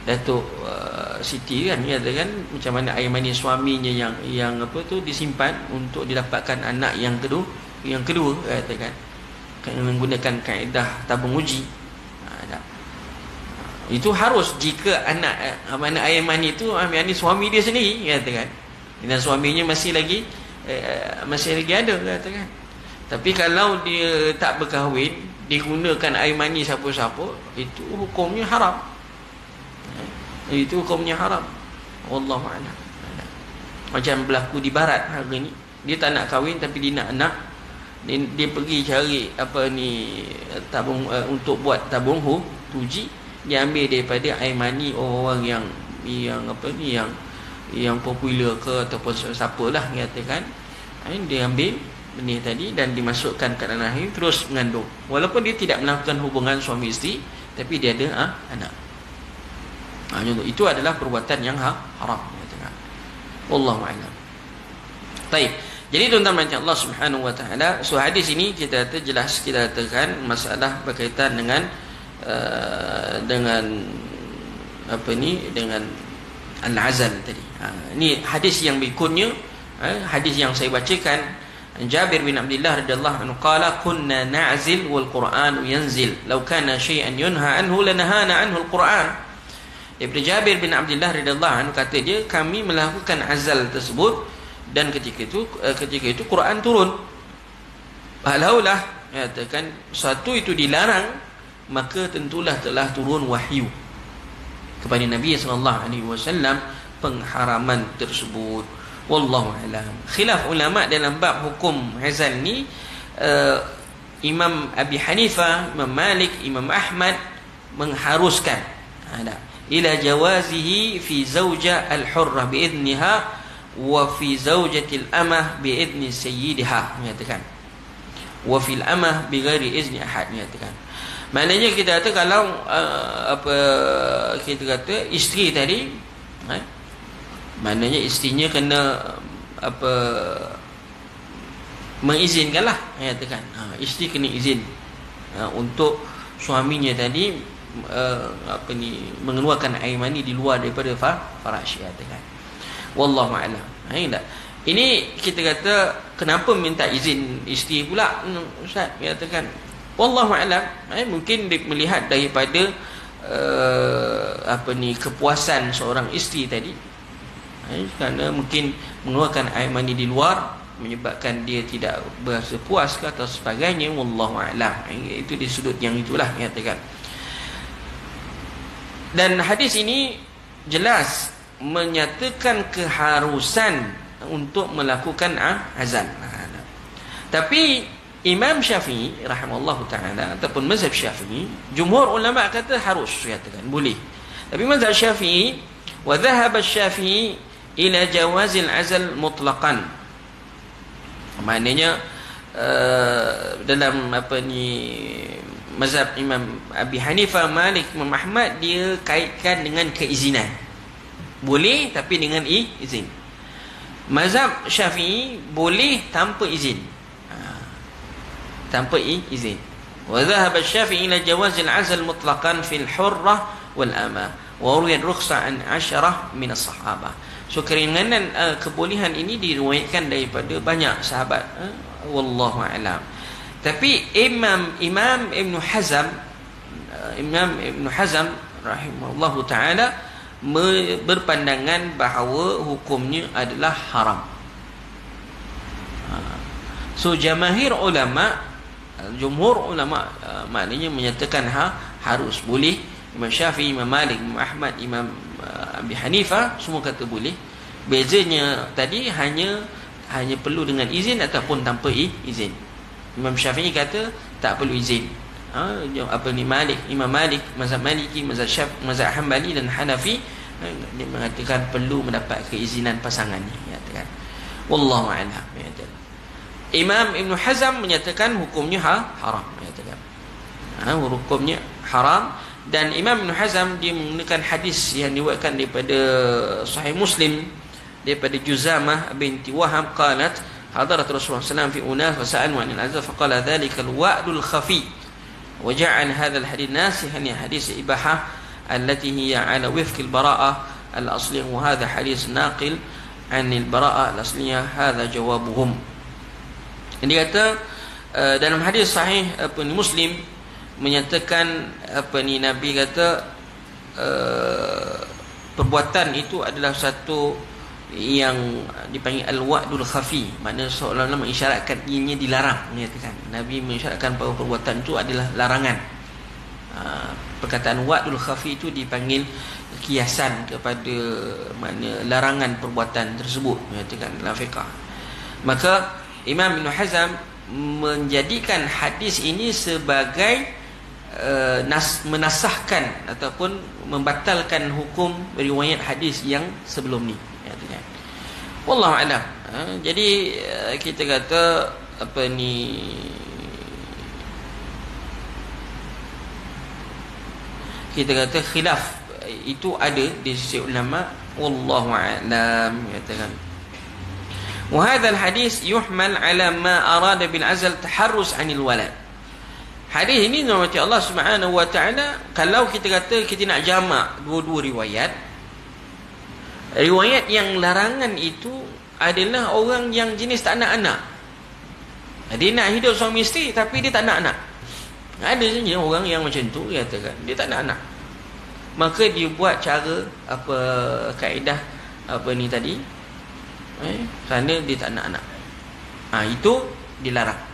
Speaker 1: Datuk Siti kan, katakan macam mana air mani suaminya yang disimpan untuk didapatkan anak yang kedua, katakan, menggunakan kaedah tabung uji. Itu harus jika mana air mani itu suami dia sendiri, katakan, dan suaminya masih lagi ada, katakan. Tapi kalau dia tak berkahwin, digunakan air mani siapa-siapa, itu hukumnya haram. Itu hukumnya haram. Wallahu a'lam. Macam berlaku di barat hari ni, dia tak nak kahwin tapi dia nak anak. Dia pergi cari tabung untuk buat tabung uji. Dia ambil daripada air mani orang yang popular ke ataupun siapalah, katakan. Dia ambil benih tadi dan dimasukkan ke dalam rahim, terus mengandung, walaupun dia tidak melakukan hubungan suami isteri, tapi dia ada anak. Itu adalah perbuatan yang haram, katakan. Wallahu a'lam. Baik. Jadi tuan-tuan macam Allah Subhanahu wa taala, so hadis ini kita jelas kita katakan masalah berkaitan dengan dengan al-azal tadi. Ini hadis yang berikutnya, hadis yang saya bacakan, Jabir bin Abdullah radhiyallahu anhu qala kunna na'zil wal Qur'an yanzil law kana shay'an yunha anhu lanahana anhu al-Qur'an. Daripada Jabir bin Abdullah radhiyallahu anhu kata dia, kami melakukan azal tersebut dan ketika itu Quran turun. Kalaulah katakan satu itu dilarang, maka tentulah telah turun wahyu kepada Nabi sallallahu alaihi wasallam pengharaman tersebut. Wallahu alam. Khilaf ulama dalam bab hukum azal ni, Imam Abi Hanifah, Imam Malik, Imam Ahmad mengharuskan ila jawazihi fi zawja al-hurrah biidniha wa fi zawjatil amah bi idni sayyidiha, menyatakan wa fil amah bi ghairi izni ahad, menyatakan. Maknanya kita kata kalau kita kata isteri tadi, maknanya isterinya kena mengizinkanlah, menyatakan isteri kena izin untuk suaminya tadi mengeluarkan air mani di luar daripada farash, menyatakan. Wallahu a'lam. Ini kita kata kenapa minta izin isteri pula, Ustaz menyatakan wallahu a'lam. Mungkin melihat daripada kepuasan seorang isteri tadi, kerana mungkin mengeluarkan air mani di luar menyebabkan dia tidak berasa puas ke atau sebagainya, wallahu a'lam. Itu di sudut yang itulah menyatakan. Dan hadis ini jelas menyatakan keharusan untuk melakukan azan. Tapi Imam Syafi'i rahimallahu taala ataupun mazhab Syafi'i, jumhur ulama kata harus, katakan boleh. Tapi mazhab Syafi'i, wa dhahaba Syafi'i ila jawazil azal mutlaqan. Maknanya dalam mazhab Imam Abi Hanifah, Malik, Imam Ahmad, dia kaitkan dengan keizinan. Boleh tapi dengan izin. Mazhab Syafi'i boleh tanpa izin. Tanpa izin. Wa dhahaba Syafi'i ila jawazil azal mutlaqan fil hurrah wal amah. Wa ruwiyat rukhsah an 10 min as-sahabah. So keringanan kebolehan ini diriwayatkan daripada banyak sahabat. Wallahu a'lam. Tapi Imam Ibn Hazm rahimahullahu taala berpandangan bahawa hukumnya adalah haram. So jumhur ulama maknanya menyatakan harus, boleh. Imam Syafi'i, Imam Malik, Imam Ahmad, Imam Abi Hanifah semua kata boleh. Bezanya tadi hanya perlu dengan izin ataupun tanpa izin. Imam Syafi'i kata tak perlu izin. Imam Malik, mazhab Maliki, mazhab Hambali dan Hanafi, dia mengatakan perlu mendapat keizinan pasangannya, menyatakan wallahu a'lam. Imam Ibn Hazm menyatakan hukumnya haram, menyatakan hukumnya haram. Dan Imam Ibn Hazm dia menggunakan hadis yang diriwayatkan daripada Sahih Muslim daripada Juzamah binti Wahab qalat hadarat Rasulullah sallallahu alaihi wasallam fi unas wa sa'alu 'anil azab faqala dhalika al-wa'dul khafi وجعل هذا الحديث ناسخا لحديث إباحة التي هي على وفق البراءة الأصلية وهذا حديث ناقل عن البراءة الأصلية هذا جوابهم. Dia kata dalam hadis sahih Muslim menyatakan Nabi kata perbuatan itu adalah satu yang dipanggil al-wa'dul khafi, maknanya seolah-olah mengisyaratkan ianya dilarang, menyatakan Nabi mengisyaratkan bahawa perbuatan itu adalah larangan. Perkataan wa'dul khafi itu dipanggil kiasan kepada makna larangan perbuatan tersebut, menyatakan dalam fiqh. Maka Imam Ibn Hazm menjadikan hadis ini sebagai menasahkan ataupun membatalkan hukum riwayat hadis yang sebelum ni. Wallahu a'lam. Jadi kita kata kita kata khilaf itu ada di sisi ulama, wallahu a'lam, katakan. Wa hadzal hadis yuhmal ala ma arada bil azal taharrus 'anil walad. Hadis ini nama Allah Subhanahu wa taala, kalau kita kata kita nak jamak dua-dua riwayat, riwayat yang larangan itu adalah orang yang jenis tak nak anak. Dia nak hidup suami isteri tapi dia tak nak anak. Ada saja orang yang macam tu, dia katakan dia tak nak anak. Maka dia buat cara apa, kaedah apa ni tadi, kerana dia tak nak anak. Itu dilarang.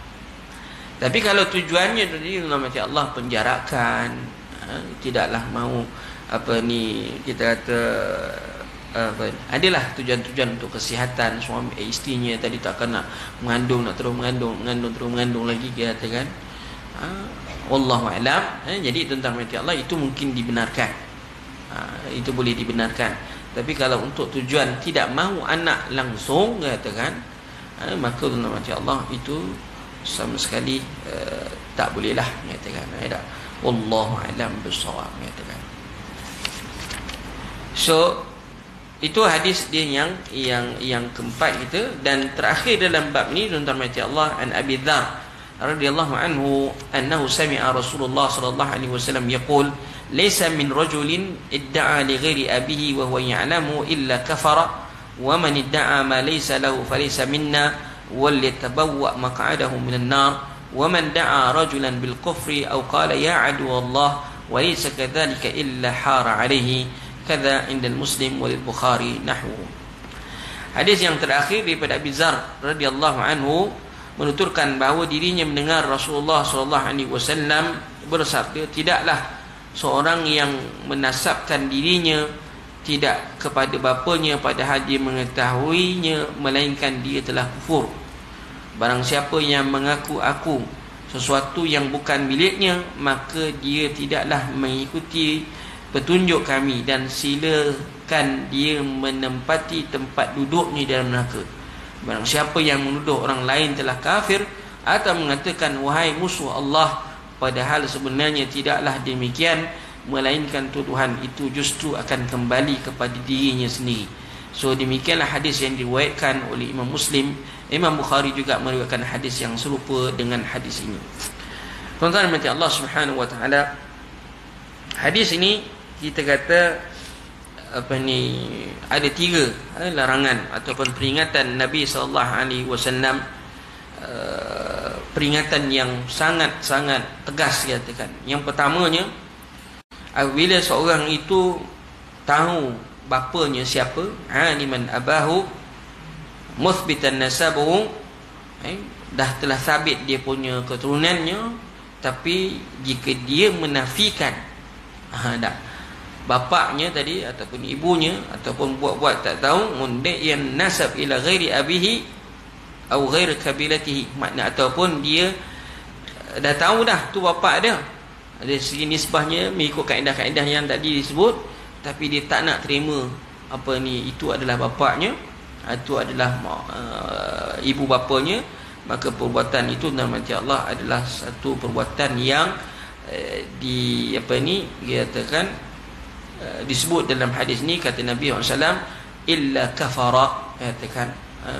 Speaker 1: Tapi kalau tujuannya tadi macam Allah penjarakan, tidaklah mau apa ni, kita kata adalah tujuan-tujuan untuk kesihatan suami isterinya tadi, takkan nak mengandung, nak terus mengandung lagi, dia katakan. Wallahu a'lam. Jadi tentang mati Allah itu mungkin dibenarkan, itu boleh dibenarkan. Tapi kalau untuk tujuan tidak mahu anak langsung, dia katakan, maka tentang mati Allah itu sama sekali tak bolehlah, katakan. Wallahu a'lam bissawab, katakan. So itu hadis dia yang keempat kita. Dan terakhir dalam bab ni tentang mati Allah, an Abi Dzar radhiyallahu anhu annahu sami'a Rasulullah sallallahu alaihi wasallam yaqul laysa min rajulin idda'a li ghairi abihi wa huwa ya'lamu illa kafara wa man idda'a ma laysa lahu falaysa minna وَلْيَتَبَوَّأْ مَقْعَدَهُ مِنَ النَّارِ وَمَنْ دَعَا رَجُلًا بِالْكُفْرِ أَوْ قَالَ يَا عَدُوَ اللَّهِ وَلَيْسَ كَذَلِكَ إِلَّا حَارَ عَلَيْهِ كَذَا عِنْدَ الْمُسْلِمِ وَلِلْبُخَارِ نَحْوُهُ. Hadis yang terakhir daripada Abi Dzar radhiyallahu anhu menuturkan bahawa dirinya mendengar Rasulullah sallallahu alaihi wasallam bersabda, tidaklah seorang yang menasabkan dirinya tidak kepada bapanya padahal dia mengetahuinya, melainkan dia telah kufur. Barang siapa yang mengaku-aku sesuatu yang bukan miliknya, maka dia tidaklah mengikuti petunjuk kami, dan silakan dia menempati tempat duduknya dalam neraka. Barang siapa yang menuduh orang lain telah kafir atau mengatakan wahai musuh Allah, padahal sebenarnya tidaklah demikian, melainkan tuduhan itu justru akan kembali kepada dirinya sendiri. So demikianlah hadis yang diriwayatkan oleh Imam Muslim. Imam Bukhari juga meriwayatkan hadis yang serupa dengan hadis ini. Tuan-tuan dan Allah Subhanahu wa taala, hadis ini kita kata apa ni, ada tiga larangan ataupun peringatan Nabi sallallahu alaihi wasallam, peringatan yang sangat-sangat tegas, katakan. Yang pertamanya, bila seorang itu tahu bapanya siapa, aliman abahu muthbitan nasabuhu, dah telah sabit dia punya keturunannya, tapi jika dia menafikan bapaknya tadi ataupun ibunya, ataupun buat-buat tak tahu, mundaiyan nasab ila ghairi abihi atau ghairi kabilatihi, makna ataupun dia dah tahu dah tu bapak dia, dari segi nisbahnya mengikut kaedah-kaedah yang tadi disebut, tapi dia tak nak terima apa ni, itu adalah bapaknya, itu adalah ibu bapanya, maka perbuatan itu dalam hati Allah adalah satu perbuatan yang di apa ni, dia katakan disebut dalam hadis ni, kata Nabi SAW, illa kafara, katakan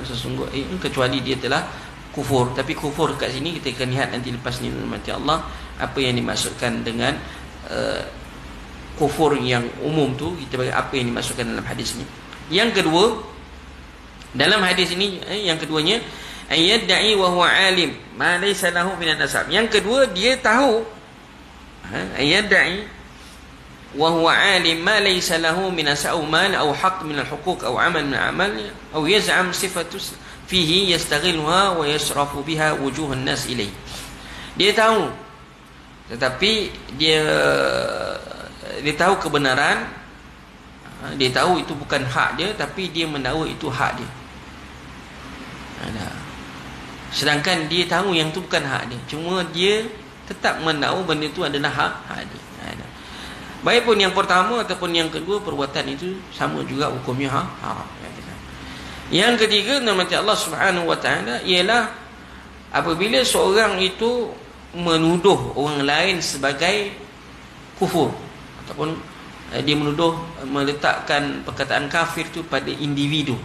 Speaker 1: sesungguhnya kecuali dia telah kufur. Tapi kufur kat sini kita akan lihat nanti lepas ni dalam hati Allah apa yang dimaksudkan dengan kufur yang umum tu, kita bagi apa yang dimaksudkan dalam hadis ni. Yang kedua, dalam hadis ini yang keduanya, ayyadda'i wa huwa alim ma laysa lahu min an-nasab. Yang kedua, dia tahu, ayyadda'i wa huwa alim ma laysa lahu min as'au mal aw haqq min al-huquq aw amal min amal aw yaz'am sifatus fihi yastaghilha wa yasrafu biha wujuh an-nas ilayhi. Dia tahu, tetapi dia tahu kebenaran, dia tahu itu bukan hak dia, tapi dia mendakwa itu hak dia. Sedangkan dia tahu yang itu bukan hak dia, cuma dia tetap mendakwa benda itu adalah hak dia. Baik pun yang pertama ataupun yang kedua, perbuatan itu sama juga hukumnya haram. Yang ketiga, nama Allah Subhanahu wa taala ialah apabila seorang itu menuduh orang lain sebagai kufur, ataupun dia menuduh, meletakkan perkataan kafir itu pada individu.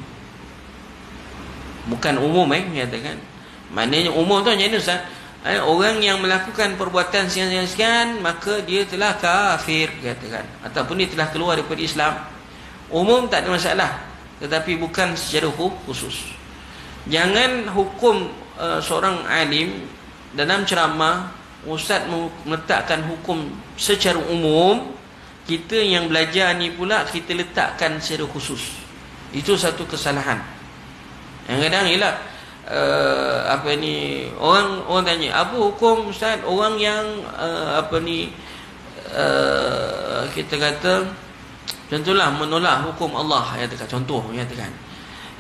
Speaker 1: Bukan umum menyatakan. Maknanya umum tu macam mana Ustaz? Orang yang melakukan perbuatan sekian-sekian maka dia telah kafir katakan, ataupun dia telah keluar daripada Islam. Umum tak ada masalah, tetapi bukan secara khusus. Jangan hukum seorang alim dalam ceramah, ustaz meletakkan hukum secara umum, kita yang belajar ni pula kita letakkan secara khusus. Itu satu kesalahan. Yang kadang ialah orang tanya, apa hukum ustaz orang yang kita kata contohlah menolak hukum Allah, contoh menyatakan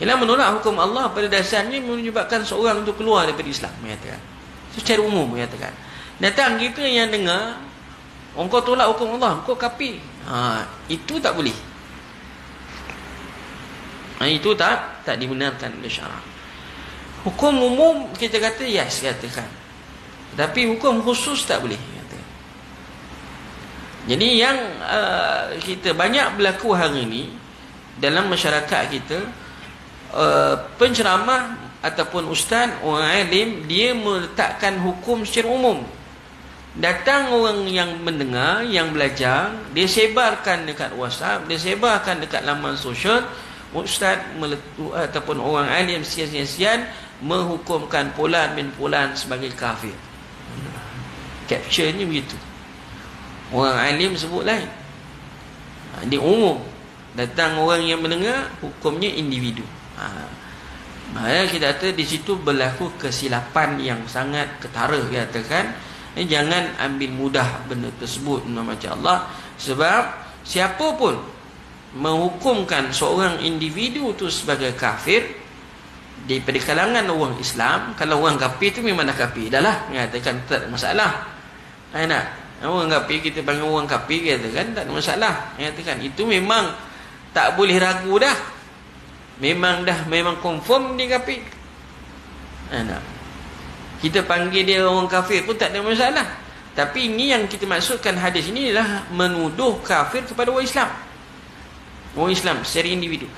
Speaker 1: ialah menolak hukum Allah pada dasarnya menyebabkan seorang itu keluar daripada Islam, menyatakan secara umum, menyatakan datang kita yang dengar, engkau tolak hukum Allah, engkau kafir, itu tak boleh. Itu tak dibenarkan oleh syarak. Hukum umum kita kata yes, katakan, tapi hukum khusus tak boleh, katakan. Jadi yang kita banyak berlaku hari ini dalam masyarakat kita, penceramah ataupun ustaz, orang alim, dia meletakkan hukum secara umum. Datang orang yang mendengar, yang belajar, dia sebarkan dekat WhatsApp, dia sebarkan dekat laman sosial, ustaz ataupun orang alim sian-sian menghukumkan fulan bin fulan sebagai kafir. Capture-nya begitu. Orang alim sebut lain. Dia umum. Datang orang yang mendengar, hukumnya individu. Maka kita kata di situ berlaku kesilapan yang sangat ketara, katakan. Jangan ambil mudah benda tersebut macam Allah, sebab siapa pun menghukumkan seorang individu tu sebagai kafir daripada kalangan orang Islam, kalau orang kafir tu memang dah kafir dah lah, katakan tak ada masalah. Orang kafir kita panggil orang kafir, katakan tak ada masalah, katakan itu memang tak boleh ragu dah, memang confirm dia kafir. Kita panggil dia orang kafir pun tak ada masalah. Tapi ini yang kita maksudkan hadis ini adalah menuduh kafir kepada orang Islam. Orang Islam secara individu,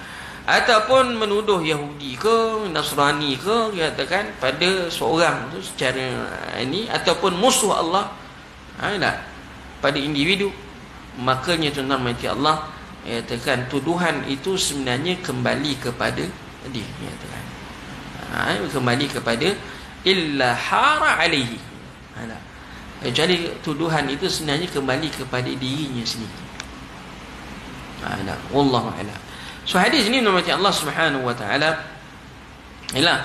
Speaker 1: ataupun menuduh Yahudi ke Nasrani ke, katakan pada seorang tu secara ini, ataupun musuh Allah pada individu, makanya tuan-tuan mati Allah, katakan tuduhan itu sebenarnya kembali kepada dia, katakan kembali kepada illa hara alaihi, jadi tuduhan itu sebenarnya kembali kepada dirinya sendiri. Wallahu a'lam. So hadis ini nama Allah Subhanahu wa taala ialah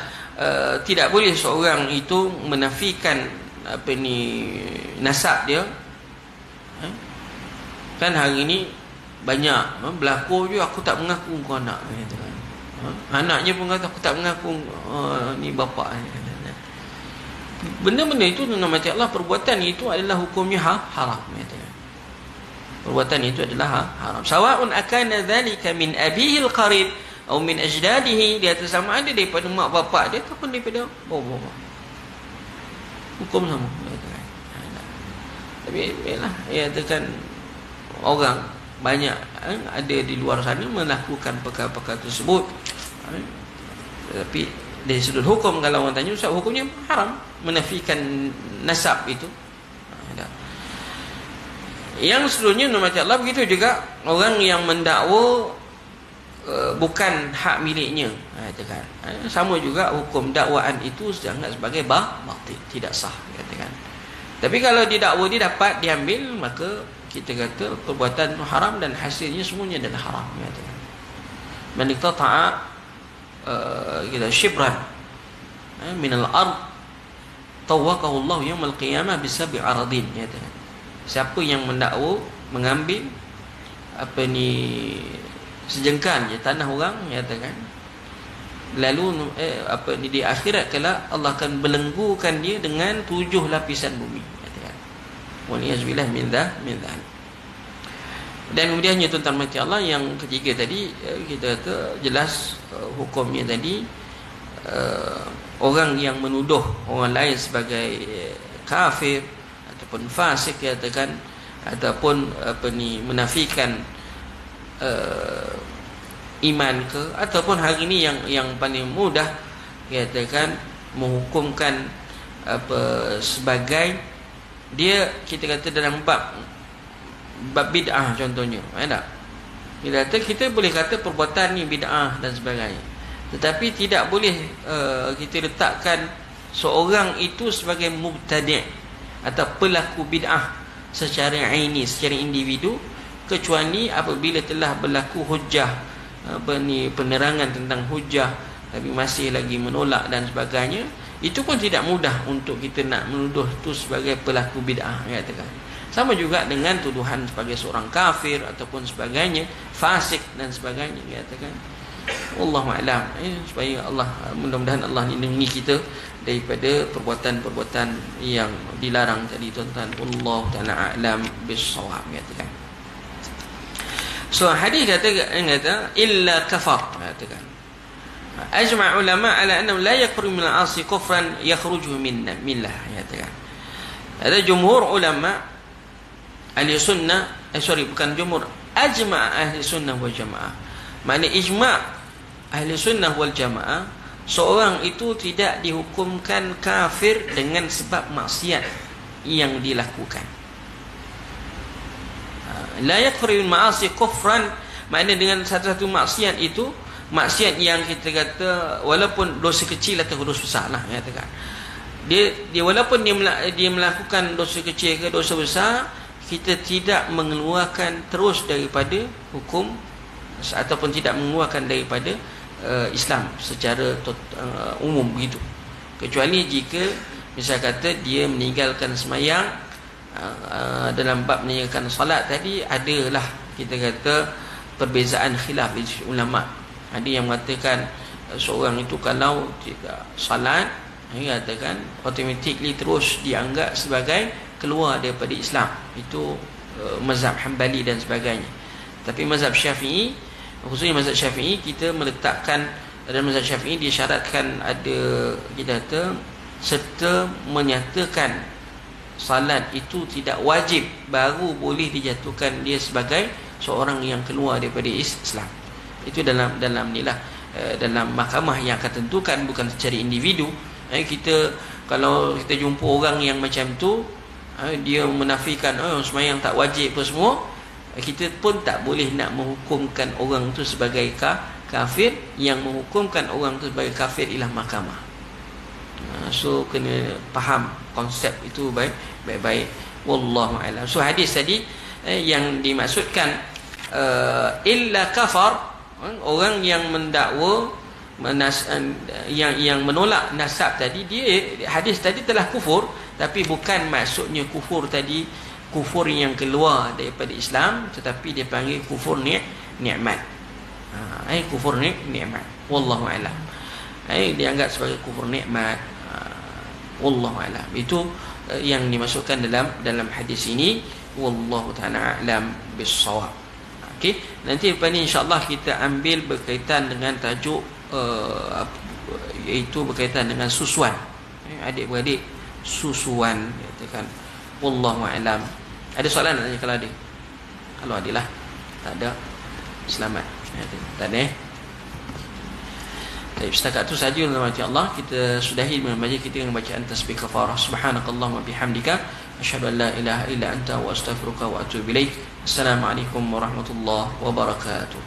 Speaker 1: tidak boleh seorang itu menafikan nasab dia. Kan hari ini banyak berlaku je, aku tak mengaku kau anak, anaknya pun kata aku tak mengaku ni bapa. Benda-benda itu nama Allah, perbuatan itu adalah hukumnya haram. Perbuatan itu adalah haram. Sawa'un akana dhalika min abihi al-qarib atau min ajdadihi, dia sama ada daripada mak bapak dia ataupun daripada bapa-bapa. Hukum sama. Tapi yalah, katakan orang banyak ada di luar sana melakukan perkara-perkara tersebut. Tapi dari sudut hukum, kalau orang tanya ustaz, hukumnya haram menafikan nasab itu. Yang seterusnya nama Allah begitu juga orang yang mendakwa bukan hak miliknya, katakan sama juga hukum dakwaan itu dianggap sebagai batil, tidak sah, katakan. Tapi kalau didakwa dia dapat diambil, maka kita kata perbuatan itu haram dan hasilnya semuanya adalah haram, katakan. Man iqtata'a kita shibran min al-ard tawaqahu Allah yaumil qiyamah bisab'i aradin, katakan. Siapa yang mendakwa mengambil sejengkal je tanah orang, katakan, lalu di akhirat kala Allah akan belenggukan dia dengan 7 lapisan bumi, katakan. Waliyazbillah min dzalik. Dan kemudiannya tuan-tuan mati Allah, yang ketiga tadi kita kata jelas hukumnya tadi, orang yang menuduh orang lain sebagai kafir ataupun fasik, katakan, ataupun menafikan iman ke, ataupun hari ini yang paling mudah katakan menghukumkan apa sebagai dia, kita kata dalam bab bid'ah contohnya, tak? Kita boleh kata perbuatan ni bid'ah dan sebagainya, tetapi tidak boleh kita letakkan seorang itu sebagai mubtadi' atau pelaku bid'ah secara aini, secara individu, kecuali apabila telah berlaku hujah, penerangan tentang hujah tapi masih lagi menolak dan sebagainya. Itu pun tidak mudah untuk kita nak menuduh itu sebagai pelaku bid'ah, katakan. Sama juga dengan tuduhan sebagai seorang kafir ataupun sebagainya, fasik dan sebagainya, katakan. Wallahu a'lam. Supaya Allah, mudah-mudahan Allah lindungi kita daripada perbuatan-perbuatan yang dilarang tadi, tuan-tuan. Wallahu ta'ala a'lam bis-shawab, katakan. So hadis kata illa kafar, katakan. Ajma' ulama ala annahu la yakfuru min al-'asi kufran yakhruju min millah, katakan. Ada jumhur ulama ahli sunnah, bukan jumhur, ajma' ahli sunnah wal jamaah. Makna ijma' ahli sunnah wal jamaah, seorang itu tidak dihukumkan kafir dengan sebab maksiat yang dilakukan. La yakfuru min ma'asi kufran, makna dengan satu-satu maksiat itu, maksiat yang kita kata walaupun dosa kecil atau dosa besar lah, katakan. Dia walaupun dia melakukan dosa kecil ke dosa besar, kita tidak mengeluarkan terus daripada hukum ataupun tidak mengeluarkan daripada Islam secara umum begitu, kecuali jika misal kata dia meninggalkan semayang. Dalam bab meninggalkan salat tadi adalah kita kata perbezaan khilaf di ulama. Ada yang mengatakan seorang itu kalau tidak salat, katakan automatically terus dianggap sebagai keluar daripada Islam. Itu mazhab Hanbali dan sebagainya. Tapi mazhab Syafi'i, khususnya mazhab Syafi'i, kita meletakkan dalam mazhab Syafi'i disyaratkan ada, kita kata, serta menyatakan salat itu tidak wajib, baru boleh dijatuhkan dia sebagai seorang yang keluar daripada Islam. Itu dalam inilah dalam mahkamah yang akan tentukan, bukan secara individu. Kita kalau kita jumpa orang yang macam tu, dia menafikan sembahyang tak wajib apa semua, kita pun tak boleh nak menghukumkan orang tu sebagai kafir. Yang menghukumkan orang tu sebagai kafir ialah mahkamah. So kena faham konsep itu baik-baik. Wallahu a'lam. So hadis tadi yang dimaksudkan illa kafar, orang yang mendakwa yang menolak nasab tadi, dia hadis tadi telah kufur, tapi bukan maksudnya kufur tadi kufur yang keluar daripada Islam, tetapi dia panggil kufur nikmat. Kufur nikmat. Wallahu a'lam. Dianggap sebagai kufur nikmat. Wallahu a'lam. Itu yang dimasukkan dalam hadis ini. Wallahu ta'ala a'lam bis-shawab. Okey, nanti lepas ni insya-Allah kita ambil berkaitan dengan tajuk iaitu berkaitan dengan susuan. Adik-beradik, susuan, katakan. Wallahu a'lam. Ada soalan nak tanya kalau ada? Kalau ada lah. Tak ada, selamat. Tak ada. Baik, setakat itu saja rahmati Allah. Kita sudahi dengan kita dengan bacaan tasbih kafarah. Subhanakallahumma bihamdika asyhadu an la ilaha illa anta wa astaghfiruka wa atubu ilaik. Assalamualaikum warahmatullahi wabarakatuh.